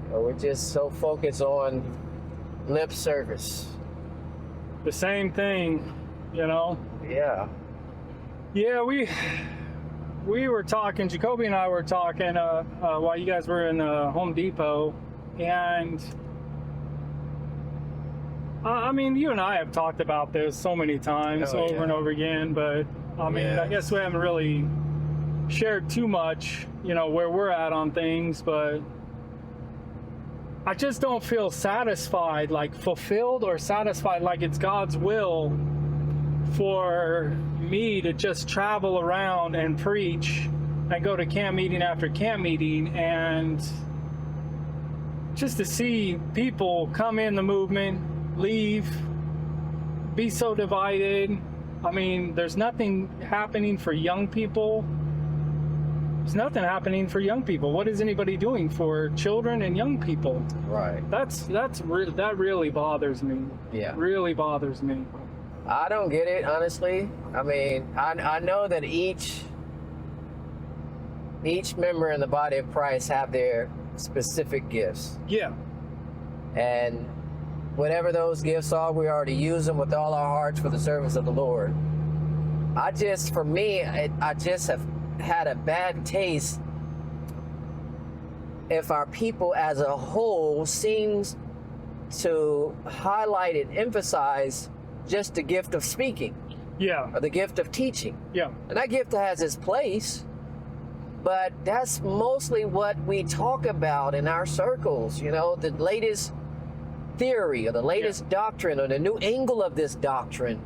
You know, we're just so focused on lip service. The same thing, you know? Yeah. Yeah, we were talking, Jacoby and I were talking while you guys were in Home Depot, and I mean, you and I have talked about this so many times Oh, over yeah. and over again, but I mean, I Yes. guess we haven't really shared too much, you know, where we're at on things, but I just don't feel satisfied, like fulfilled or satisfied, like it's God's will for me to just travel around and preach and go to camp meeting after camp meeting and just to see people come in the movement, leave, be so divided. I mean, there's nothing happening for young people. There's nothing happening for young people. What is anybody doing for children and young people? Right. That really bothers me. Yeah. Really bothers me. I don't get it, honestly. I mean, I know that each member in the body of Christ have their specific gifts. Yeah. And whatever those gifts are, we are to use them with all our hearts for the service of the Lord. I just have had a bad taste if our people as a whole seems to highlight and emphasize just the gift of speaking Yeah. or the gift of teaching. Yeah. And that gift has its place, but that's mostly what we talk about in our circles, you know, the latest theory or the latest doctrine or the new angle of this doctrine.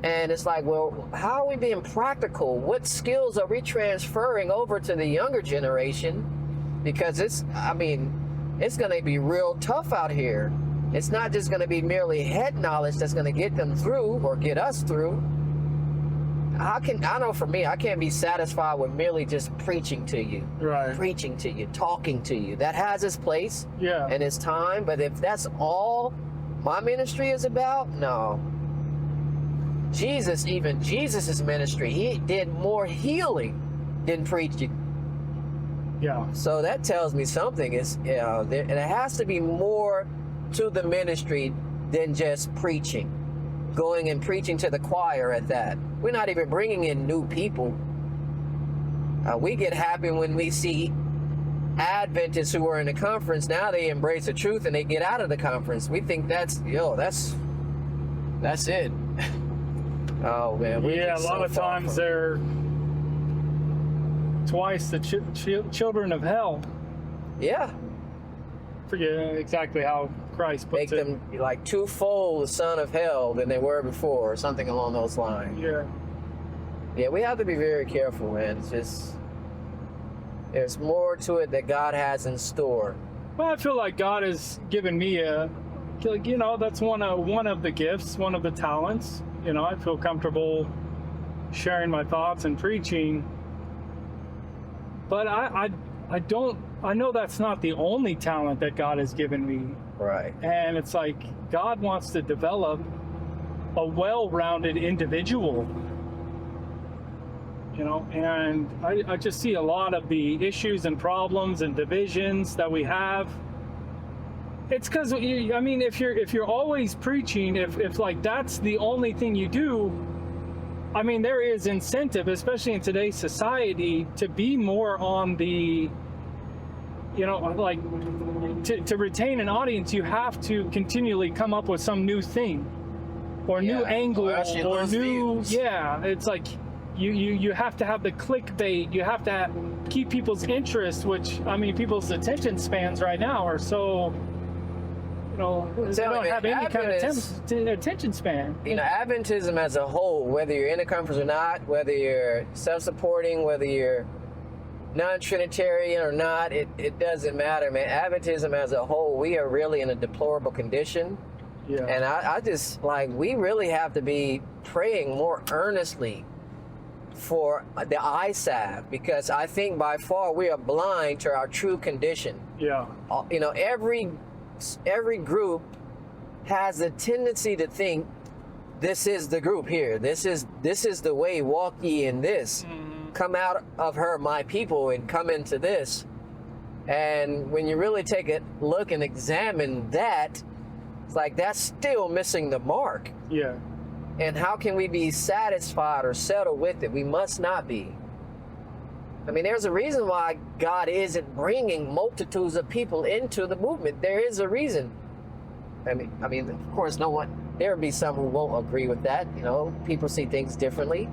And it's like, well, how are we being practical? What skills are we transferring over to the younger generation? Because it's going to be real tough out here. It's not just going to be merely head knowledge that's going to get them through or get us through. I know for me, I can't be satisfied with merely just preaching to you, talking to you. That has its place Yeah. and its time, but if that's all my ministry is about, no. Jesus' ministry, he did more healing than preaching. Yeah. So that tells me something. And it has to be more to the ministry than just preaching. Going and preaching to the choir at that. We're not even bringing in new people. We get happy when we see Adventists who are in the conference. Now they embrace the truth and they get out of the conference. We think that's it. Oh man, Yeah, a lot of times they're twice the children of hell. Yeah, Forget exactly how Christ puts make it. them like twofold the son of hell than they were before, or something along those lines. Yeah, we have to be very careful, man. It's just there's more to it that God has in store. Well, I feel like God has given me that's one of the gifts, one of the talents. You know, I feel comfortable sharing my thoughts and preaching. But I know that's not the only talent that God has given me. Right. And it's like God wants to develop a well-rounded individual. You know, and I just see a lot of the issues and problems and divisions that we have. It's because if you're always preaching, if like that's the only thing you do, I mean, there is incentive, especially in today's society, to be more on the, you know, like to retain an audience, you have to continually come up with some new thing or new angle or new, it's like you have to have the clickbait, you have to keep people's interest, which, I mean, people's attention spans right now are so, you know, they don't have any kind of attention span. You know, Adventism as a whole, whether you're in a conference or not, whether you're self-supporting, whether you're non-Trinitarian or not, it doesn't matter, man. Adventism as a whole, we are really in a deplorable condition. Yeah. And I just, like, we really have to be praying more earnestly for the eye salve, because I think by far we are blind to our true condition. Yeah. You know, every group has a tendency to think this is the group here. This is the way. Walk ye in this. Mm-hmm. Come out of her, my people, and come into this. And when you really take a look and examine that, it's like that's still missing the mark. Yeah. And how can we be satisfied or settle with it? We must not be. I mean, there's a reason why God isn't bringing multitudes of people into the movement. There is a reason. I mean, of course, there will be some who won't agree with that. You know, people see things differently.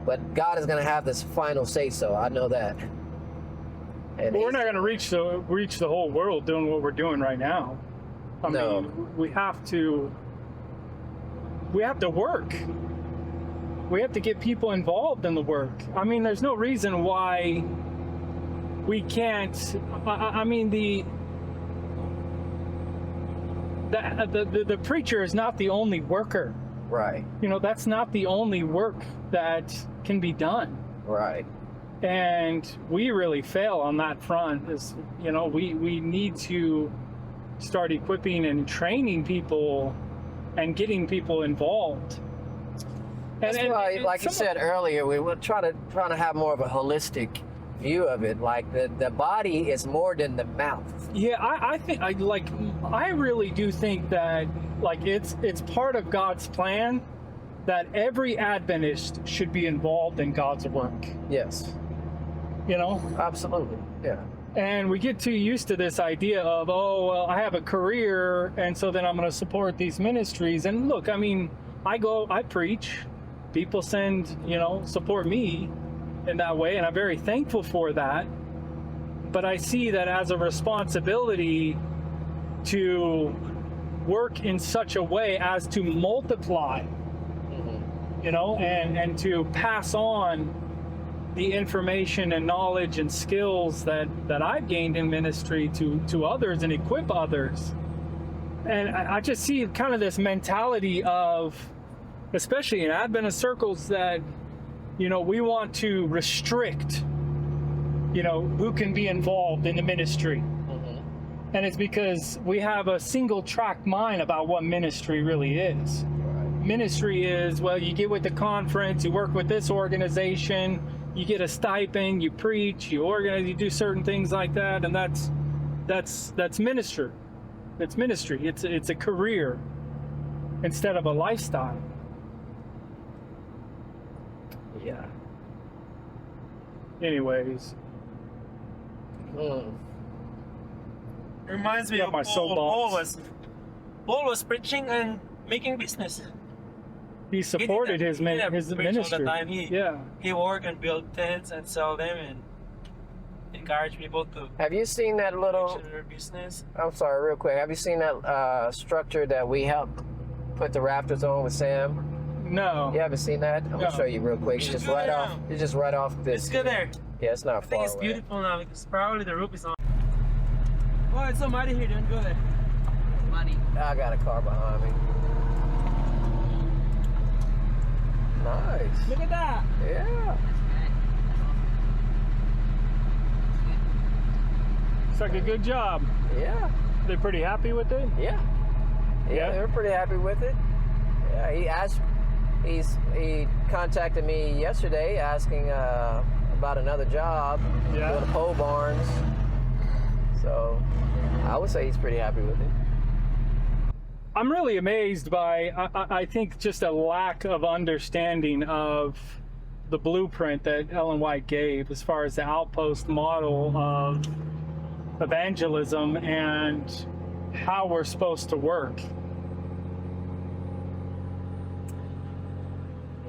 But God is going to have this final say so. I know that. And But we're not going to reach the whole world doing what we're doing right now. I mean, we have to work. We have to get people involved in the work. I mean, there's no reason why we can't. I mean, the preacher is not the only worker. Right. You know, that's not the only work that can be done. Right. And we really fail on that front. Is, you know, we need to start equipping and training people and getting people involved. That's why, like you said earlier, we were trying to have more of a holistic view of it. Like the body is more than the mouth. Yeah, I really do think that like it's part of God's plan that every Adventist should be involved in God's work. Yes. You know? Absolutely. Yeah. And we get too used to this idea of, oh, well, I have a career, and so then I'm going to support these ministries. And look, I mean, I preach. People support me in that way, and I'm very thankful for that. But I see that as a responsibility to work in such a way as to multiply, you know, and to pass on the information and knowledge and skills that I've gained in ministry to others and equip others. And I just see kind of this mentality of, especially in Adventist circles, that, you know, we want to restrict, you know, who can be involved in the ministry. And it's because we have a single track mind about what ministry really is. Ministry is, well, you get with the conference, you work with this organization, you get a stipend, you preach, you organize, you do certain things like that, and that's ministry. It's ministry. It's a career instead of a lifestyle. Yeah. Anyways. Reminds me Got of my Paul soapbox. was preaching and making business. He supported his ministry. All the time. He worked and built tents and sell them and encourage people to Have you seen that little? their business. I'm sorry, real quick. Have you seen that structure that we helped put the rafters on with Sam? No. You haven't seen that? I'm No. gonna show you real quick. It's just right off. It's just right off this. It's good there. Yeah, it's not I think far it's away. beautiful now because probably the roof is on. Oh, it's so muddy here. Don't go there. Money. I got a car behind me. Nice. Look at that. Yeah. It's like a good job. Yeah. They're pretty happy with it? Yeah. Yeah? Yeah, they're pretty happy with it. Yeah, he contacted me yesterday asking about another job Yeah. doing pole barns. So I would say he's pretty happy with it. I'm really amazed by, I think, just a lack of understanding of the blueprint that Ellen White gave as far as the Outpost model of evangelism and how we're supposed to work.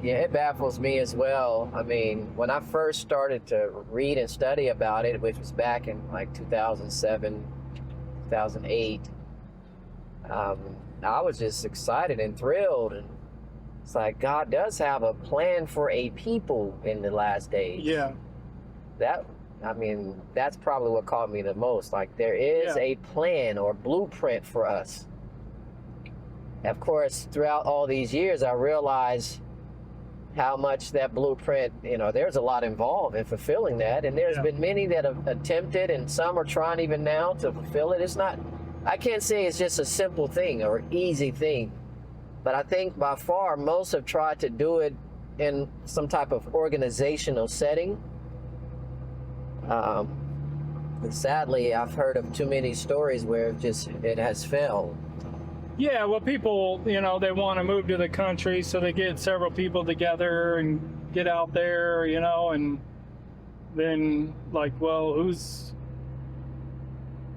Yeah, it baffles me as well. I mean, when I first started to read and study about it, which was back in like 2007, 2008, I was just excited and thrilled. And it's like God does have a plan for a people in the last days. Yeah. That's probably what caught me the most. Like, there is Yeah. a plan or blueprint for us. Of course, throughout all these years, I realized how much that blueprint, there's a lot involved in fulfilling that. And there's Yeah. been many that have attempted, and some are trying even now to fulfill it. I can't say it's just a simple thing or easy thing, but I think by far most have tried to do it in some type of organizational setting. And sadly, I've heard of too many stories where it has failed. Yeah, well, people, they want to move to the country, so they get several people together and get out there, and then, like, well,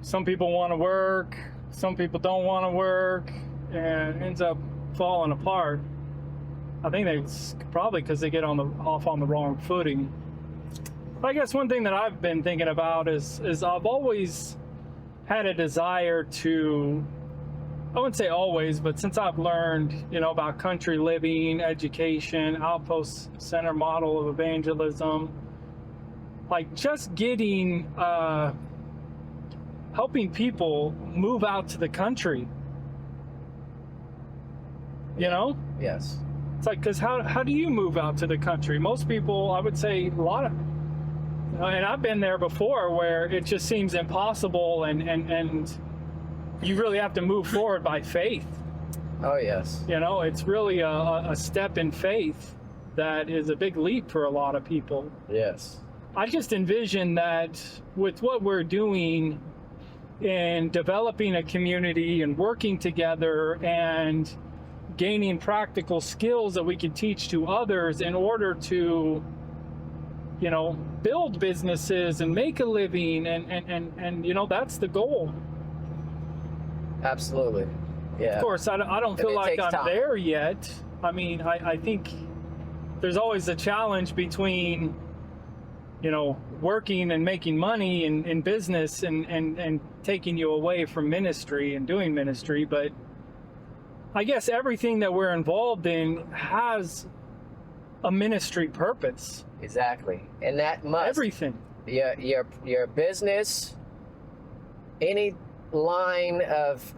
some people want to work, some people don't want to work and ends up falling apart. I think it's probably because they get off on the wrong footing. But I guess one thing that I've been thinking about is I've always had a desire to, I wouldn't say always, but since I've learned, about country living, education, Outpost Center model of evangelism, like just getting, helping people move out to the country, Yes. It's like, because how do you move out to the country? Most people, I would say a lot of, and I've been there before, where it just seems impossible, and you really have to move forward by faith. Oh, yes. It's really a step in faith that is a big leap for a lot of people. Yes. I just envision that with what we're doing in developing a community and working together and gaining practical skills that we can teach to others in order to, build businesses and make a living, and that's the goal. Absolutely. Yeah. Of course, I don't feel like I'm time. there yet. I mean, I think there's always a challenge between, working and making money in business and taking you away from ministry and doing ministry. But I guess everything that we're involved in has a ministry purpose. Exactly. And that must. Everything. Your business, any line of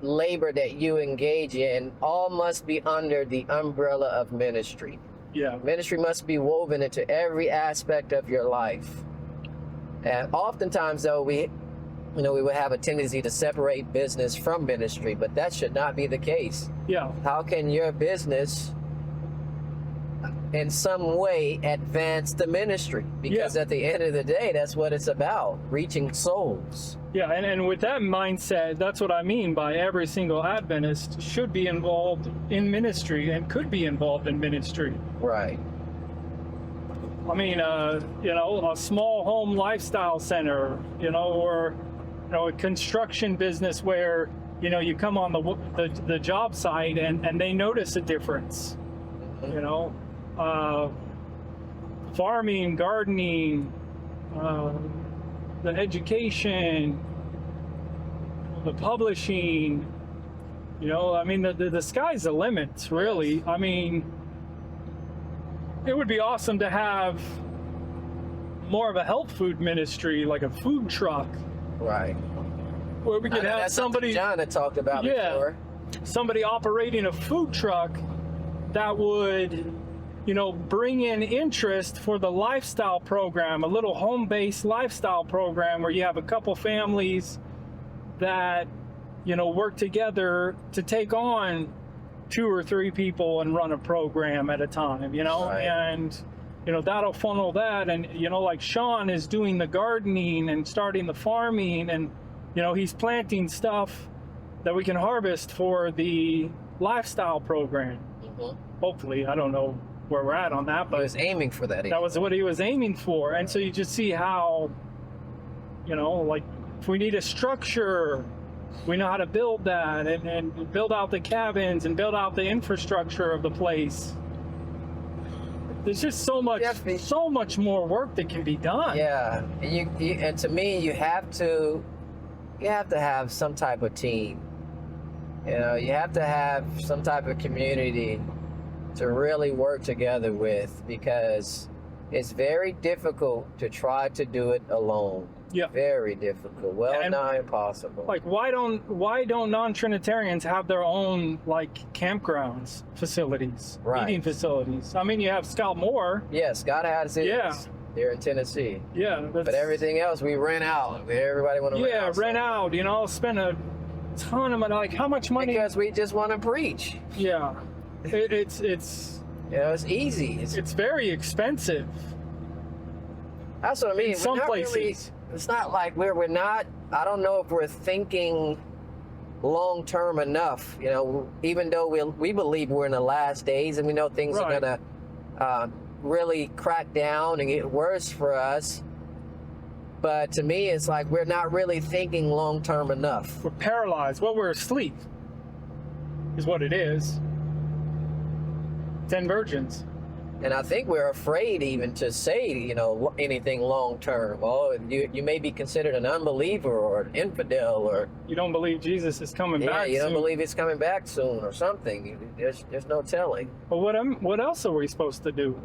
labor that you engage in, all must be under the umbrella of ministry. Yeah. Ministry must be woven into every aspect of your life. And oftentimes, though, we would have a tendency to separate business from ministry, but that should not be the case. Yeah. How can your business in some way advance the ministry? Because at the end of the day, that's what it's about, reaching souls. Yeah, and with that mindset, that's what I mean by every single Adventist should be involved in ministry and could be involved in ministry. Right. I mean, a small home lifestyle center, or a construction business where, you come on the job site and they notice a difference. Farming, gardening, the education, the publishing, I mean, the sky's the limit, really. I mean, it would be awesome to have more of a health food ministry, like a food truck. Right. Where we could have that's somebody, John had talked about before. somebody operating a food truck that would, bring in interest for the lifestyle program, a little home-based lifestyle program where you have a couple families that, work together to take on 2 or 3 people and run a program at a time, Right. and, that'll funnel that. And, like Sean is doing the gardening and starting the farming, and, he's planting stuff that we can harvest for the lifestyle program. Mm-hmm. Hopefully, I don't know where we're at on that, He but was aiming for that. that was what he was aiming for. And so you just see how, like, if we need a structure, we know how to build that and build out the cabins and build out the infrastructure of the place. There's just so much more work that can be done. Yeah, and to me, you have to have some type of team. You have to have some type of community to really work together with, because it's very difficult to try to do it alone. Yeah. Very difficult. Well, nigh impossible. Like, why don't non-Trinitarians have their own, like, campgrounds, facilities, Right. eating facilities? I mean, you have Scott Moore. Yeah, Scott has it. Yeah. Here in Tennessee. Yeah. But everything else, we rent out. Everybody want to rent out. rent out, spend a ton of money. Like, how much money? Because we just want to preach. Yeah. It's It's easy. it's very expensive That's what I mean. in some We're not places. really- it's not like we're not, I don't know if we're thinking long term enough, even though we believe we're in the last days and we know things Right. are going to really crack down and get worse for us. But to me, it's like we're not really thinking long term enough. We're paralyzed. Well, we're asleep, is what it is. 10 virgins. And I think we're afraid even to say, you know, anything long term. Oh, you may be considered an unbeliever or an infidel, or You don't believe Jesus is coming back you don't soon. believe he's coming back soon or something. There's no telling. But what else are we supposed to do?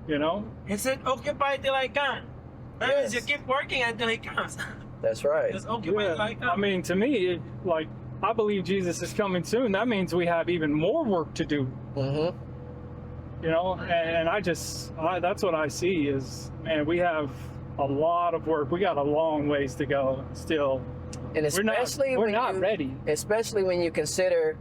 You know? He said, occupy till I come. That means you Yes. keep working until he comes. That's right. Just occupy till I come. I mean, to me, like, I believe Jesus is coming soon. That means we have even more work to do. Mm-hmm. You know, and that's what I see is, man, we have a lot of work. We got a long ways to go still. And especially we're not when ready. Especially when you consider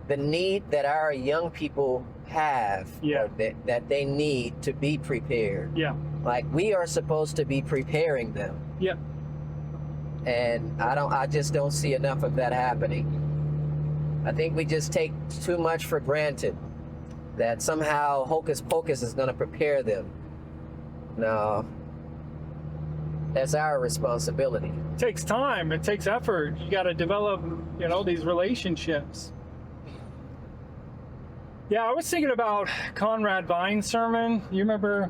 the need that our young people have, Yeah. or that they need to be prepared. Yeah. Like we are supposed to be preparing them. Yeah. And I just don't see enough of that happening. I think we just take too much for granted that somehow hocus pocus is going to prepare them. No, that's our responsibility. It takes time. It takes effort. You got to develop, you know, these relationships. Yeah, I was thinking about Conrad Vine's sermon. You remember?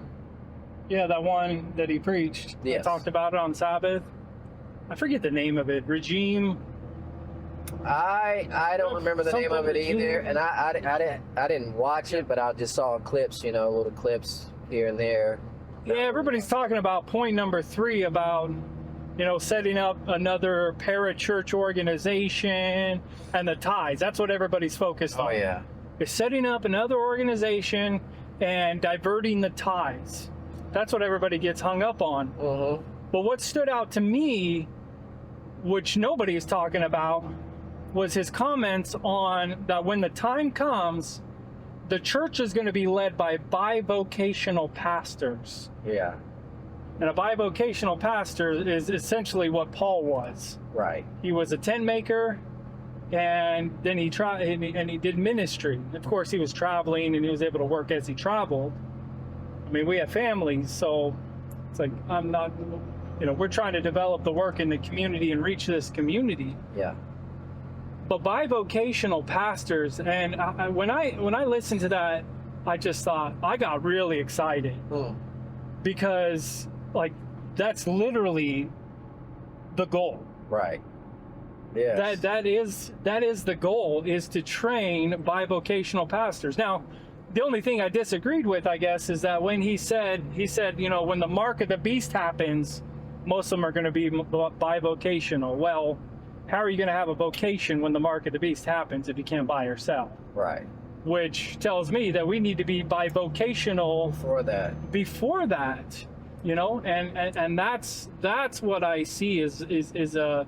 Yeah, that one that he preached. Yes. I talked about it on Sabbath. I forget the name of it. Regime. I don't remember the name of it Something either, routine. and I didn't watch it, but I just saw clips, you know, little clips here and there. Yeah, everybody's talking about point number 3 about, you know, setting up another parachurch organization and the tithes. That's what everybody's focused on. Oh yeah. Is setting up another organization and diverting the tithes. That's what everybody gets hung up on. Mm-hmm. But what stood out to me, which nobody is talking about, was his comments on that when the time comes, the church is going to be led by bivocational pastors. Yeah. And a bivocational pastor is essentially what Paul was. Right. He was a tent maker, and then he tried and he did ministry. Of course, he was traveling and he was able to work as he traveled. I mean, we have families, so it's like I'm not, you know, we're trying to develop the work in the community and reach this community. Yeah. But bivocational pastors, and when I listened to that, I just thought, I got really excited Mm. because, like, that's literally the goal. Right. Yes. That is the goal, is to train bivocational pastors. Now, the only thing I disagreed with, I guess, is that when he said, you know, when the mark of the beast happens, most of them are going to be bivocational. Well, how are you going to have a vocation when the mark of the beast happens if you can't buy or sell? Right. Which tells me that we need to be bivocational For that. before that, you know, and that's what I see is a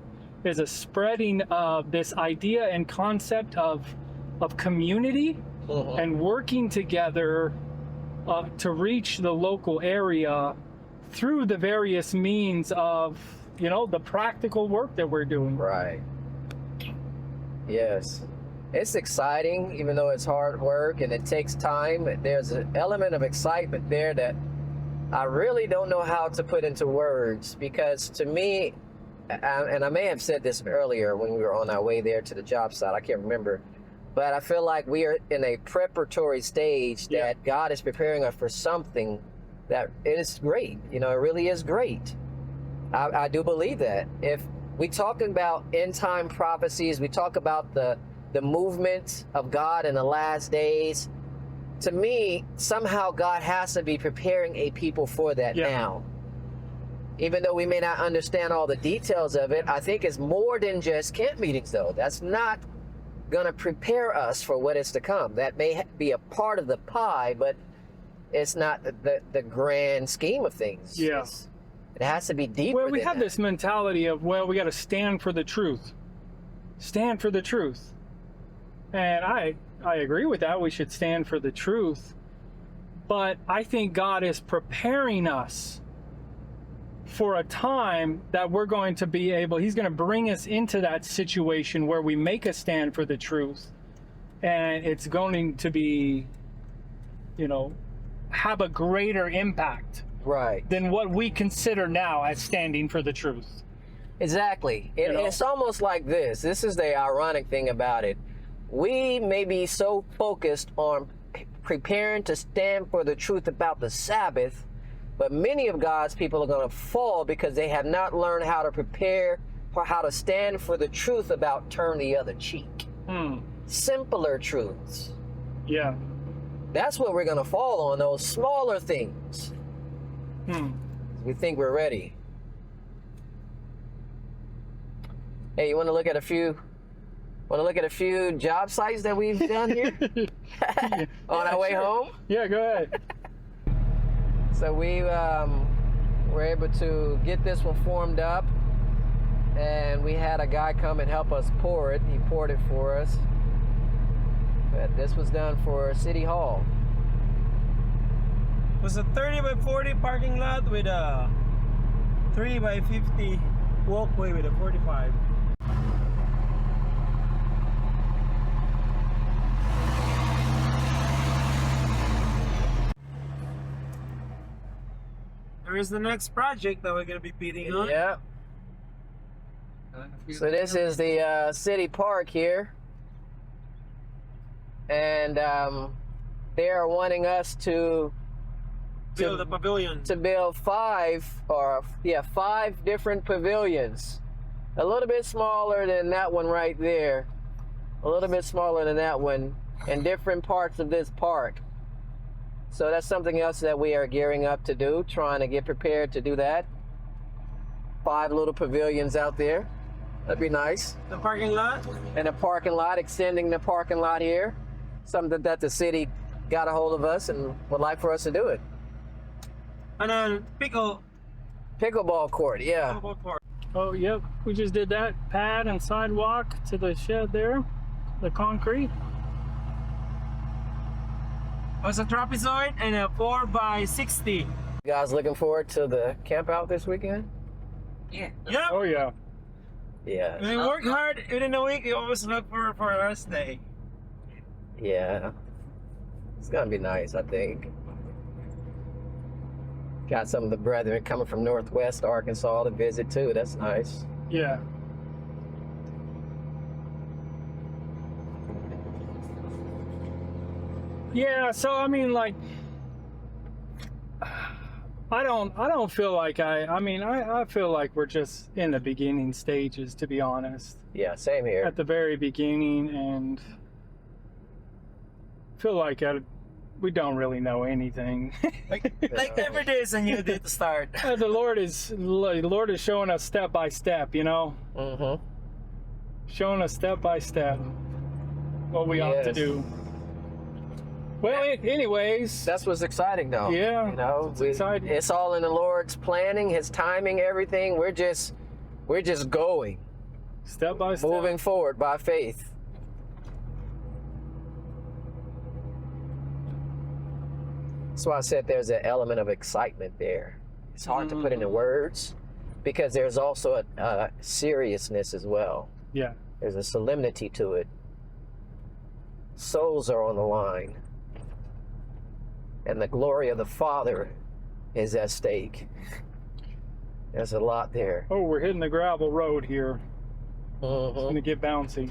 spreading of this idea and concept of community Mm-hmm. and working together to reach the local area through the various means of, you know, the practical work that we're doing. Right. Yes. It's exciting, even though it's hard work and it takes time. There's an element of excitement there that I really don't know how to put into words, because to me, and I may have said this earlier when we were on our way there to the job site, I can't remember, but I feel like we are in a preparatory stage that Yeah. God is preparing us for something that is great. You know, it really is great. I do believe that. If we talk about end time prophecies, we talk about the movement of God in the last days, to me, somehow God has to be preparing a people for that Yeah. now. Even though we may not understand all the details of it, I think it's more than just camp meetings, though. That's not going to prepare us for what is to come. That may be a part of the pie, but it's not the grand scheme of things. Yeah. It has to be deeper. Well, we than have that. this mentality of, well, we got to stand for the truth. Stand for the truth. And I agree with that. We should stand for the truth. But I think God is preparing us for a time that we're going to be able, he's going to bring us into that situation where we make a stand for the truth. And it's going to be, you know, have a greater impact. Right. than what we consider now as standing for the truth. Exactly. You know? It's almost like this. This is the ironic thing about it. We may be so focused on preparing to stand for the truth about the Sabbath, but many of God's people are going to fall because they have not learned how to prepare for how to stand for the truth about turn the other cheek. Simpler truths. Yeah. That's what we're going to fall on, those smaller things. We think we're ready. Hey, you want to look at a few job sites that we've done here on our way home? Yeah, go ahead. So we were able to get this one formed up, and we had a guy come and help us pour it. He poured it for us. But this was done for City Hall. It was a 30 by 40 parking lot with a 3 by 50 walkway with a 45. There is the next project that we're going to be bidding on. Yeah. So this is the city park here. And they are wanting us to Build a pavilion. to build five different pavilions. A little bit smaller than that one right there. A little bit smaller than that one in different parts of this park. So that's something else that we are gearing up to do, trying to get prepared to do that. 5 little pavilions out there. That'd be nice. The parking lot. And a parking lot, extending the parking lot here. Something that the city got a hold of us and would like for us to do it. And then Pickleball court, yeah. pickleball court. Oh, yep. We just did that pad and sidewalk to the shed there, the concrete. It was a trapezoid and a 4 by 60. You guys looking forward to the camp out this weekend? Yeah. Yep. Oh, yeah. Yeah. When we work hard within a week, you always look for a rest day. Yeah. It's gonna be nice, I think. Got some of the brethren coming from Northwest Arkansas to visit too. That's nice. Yeah. Yeah, so I mean, like, I don't feel like I feel like we're just in the beginning stages, to be honest. Yeah, same here. At the very beginning, and feel like we don't really know anything. Like every day is a new day to start. The Lord is showing us step by step, you know, Mm-hmm. showing us step by step what we ought to Yes. do. Well, anyways, That's what's exciting though. Yeah, You know, it's exciting. it's all in the Lord's planning, His timing, everything. We're just going, step by step. moving forward by faith. That's why I said there's an element of excitement there. It's hard to put into words because there's also a seriousness as well. Yeah. There's a solemnity to it. Souls are on the line. And the glory of the Father is at stake. There's a lot there. Oh, we're hitting the gravel road here. It's Mhm. gonna get bouncy.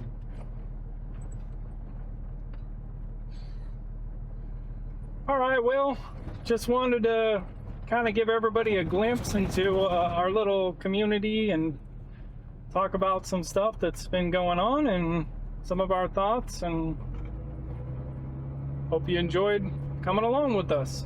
All right, well, just wanted to kind of give everybody a glimpse into our little community and talk about some stuff that's been going on and some of our thoughts, and hope you enjoyed coming along with us.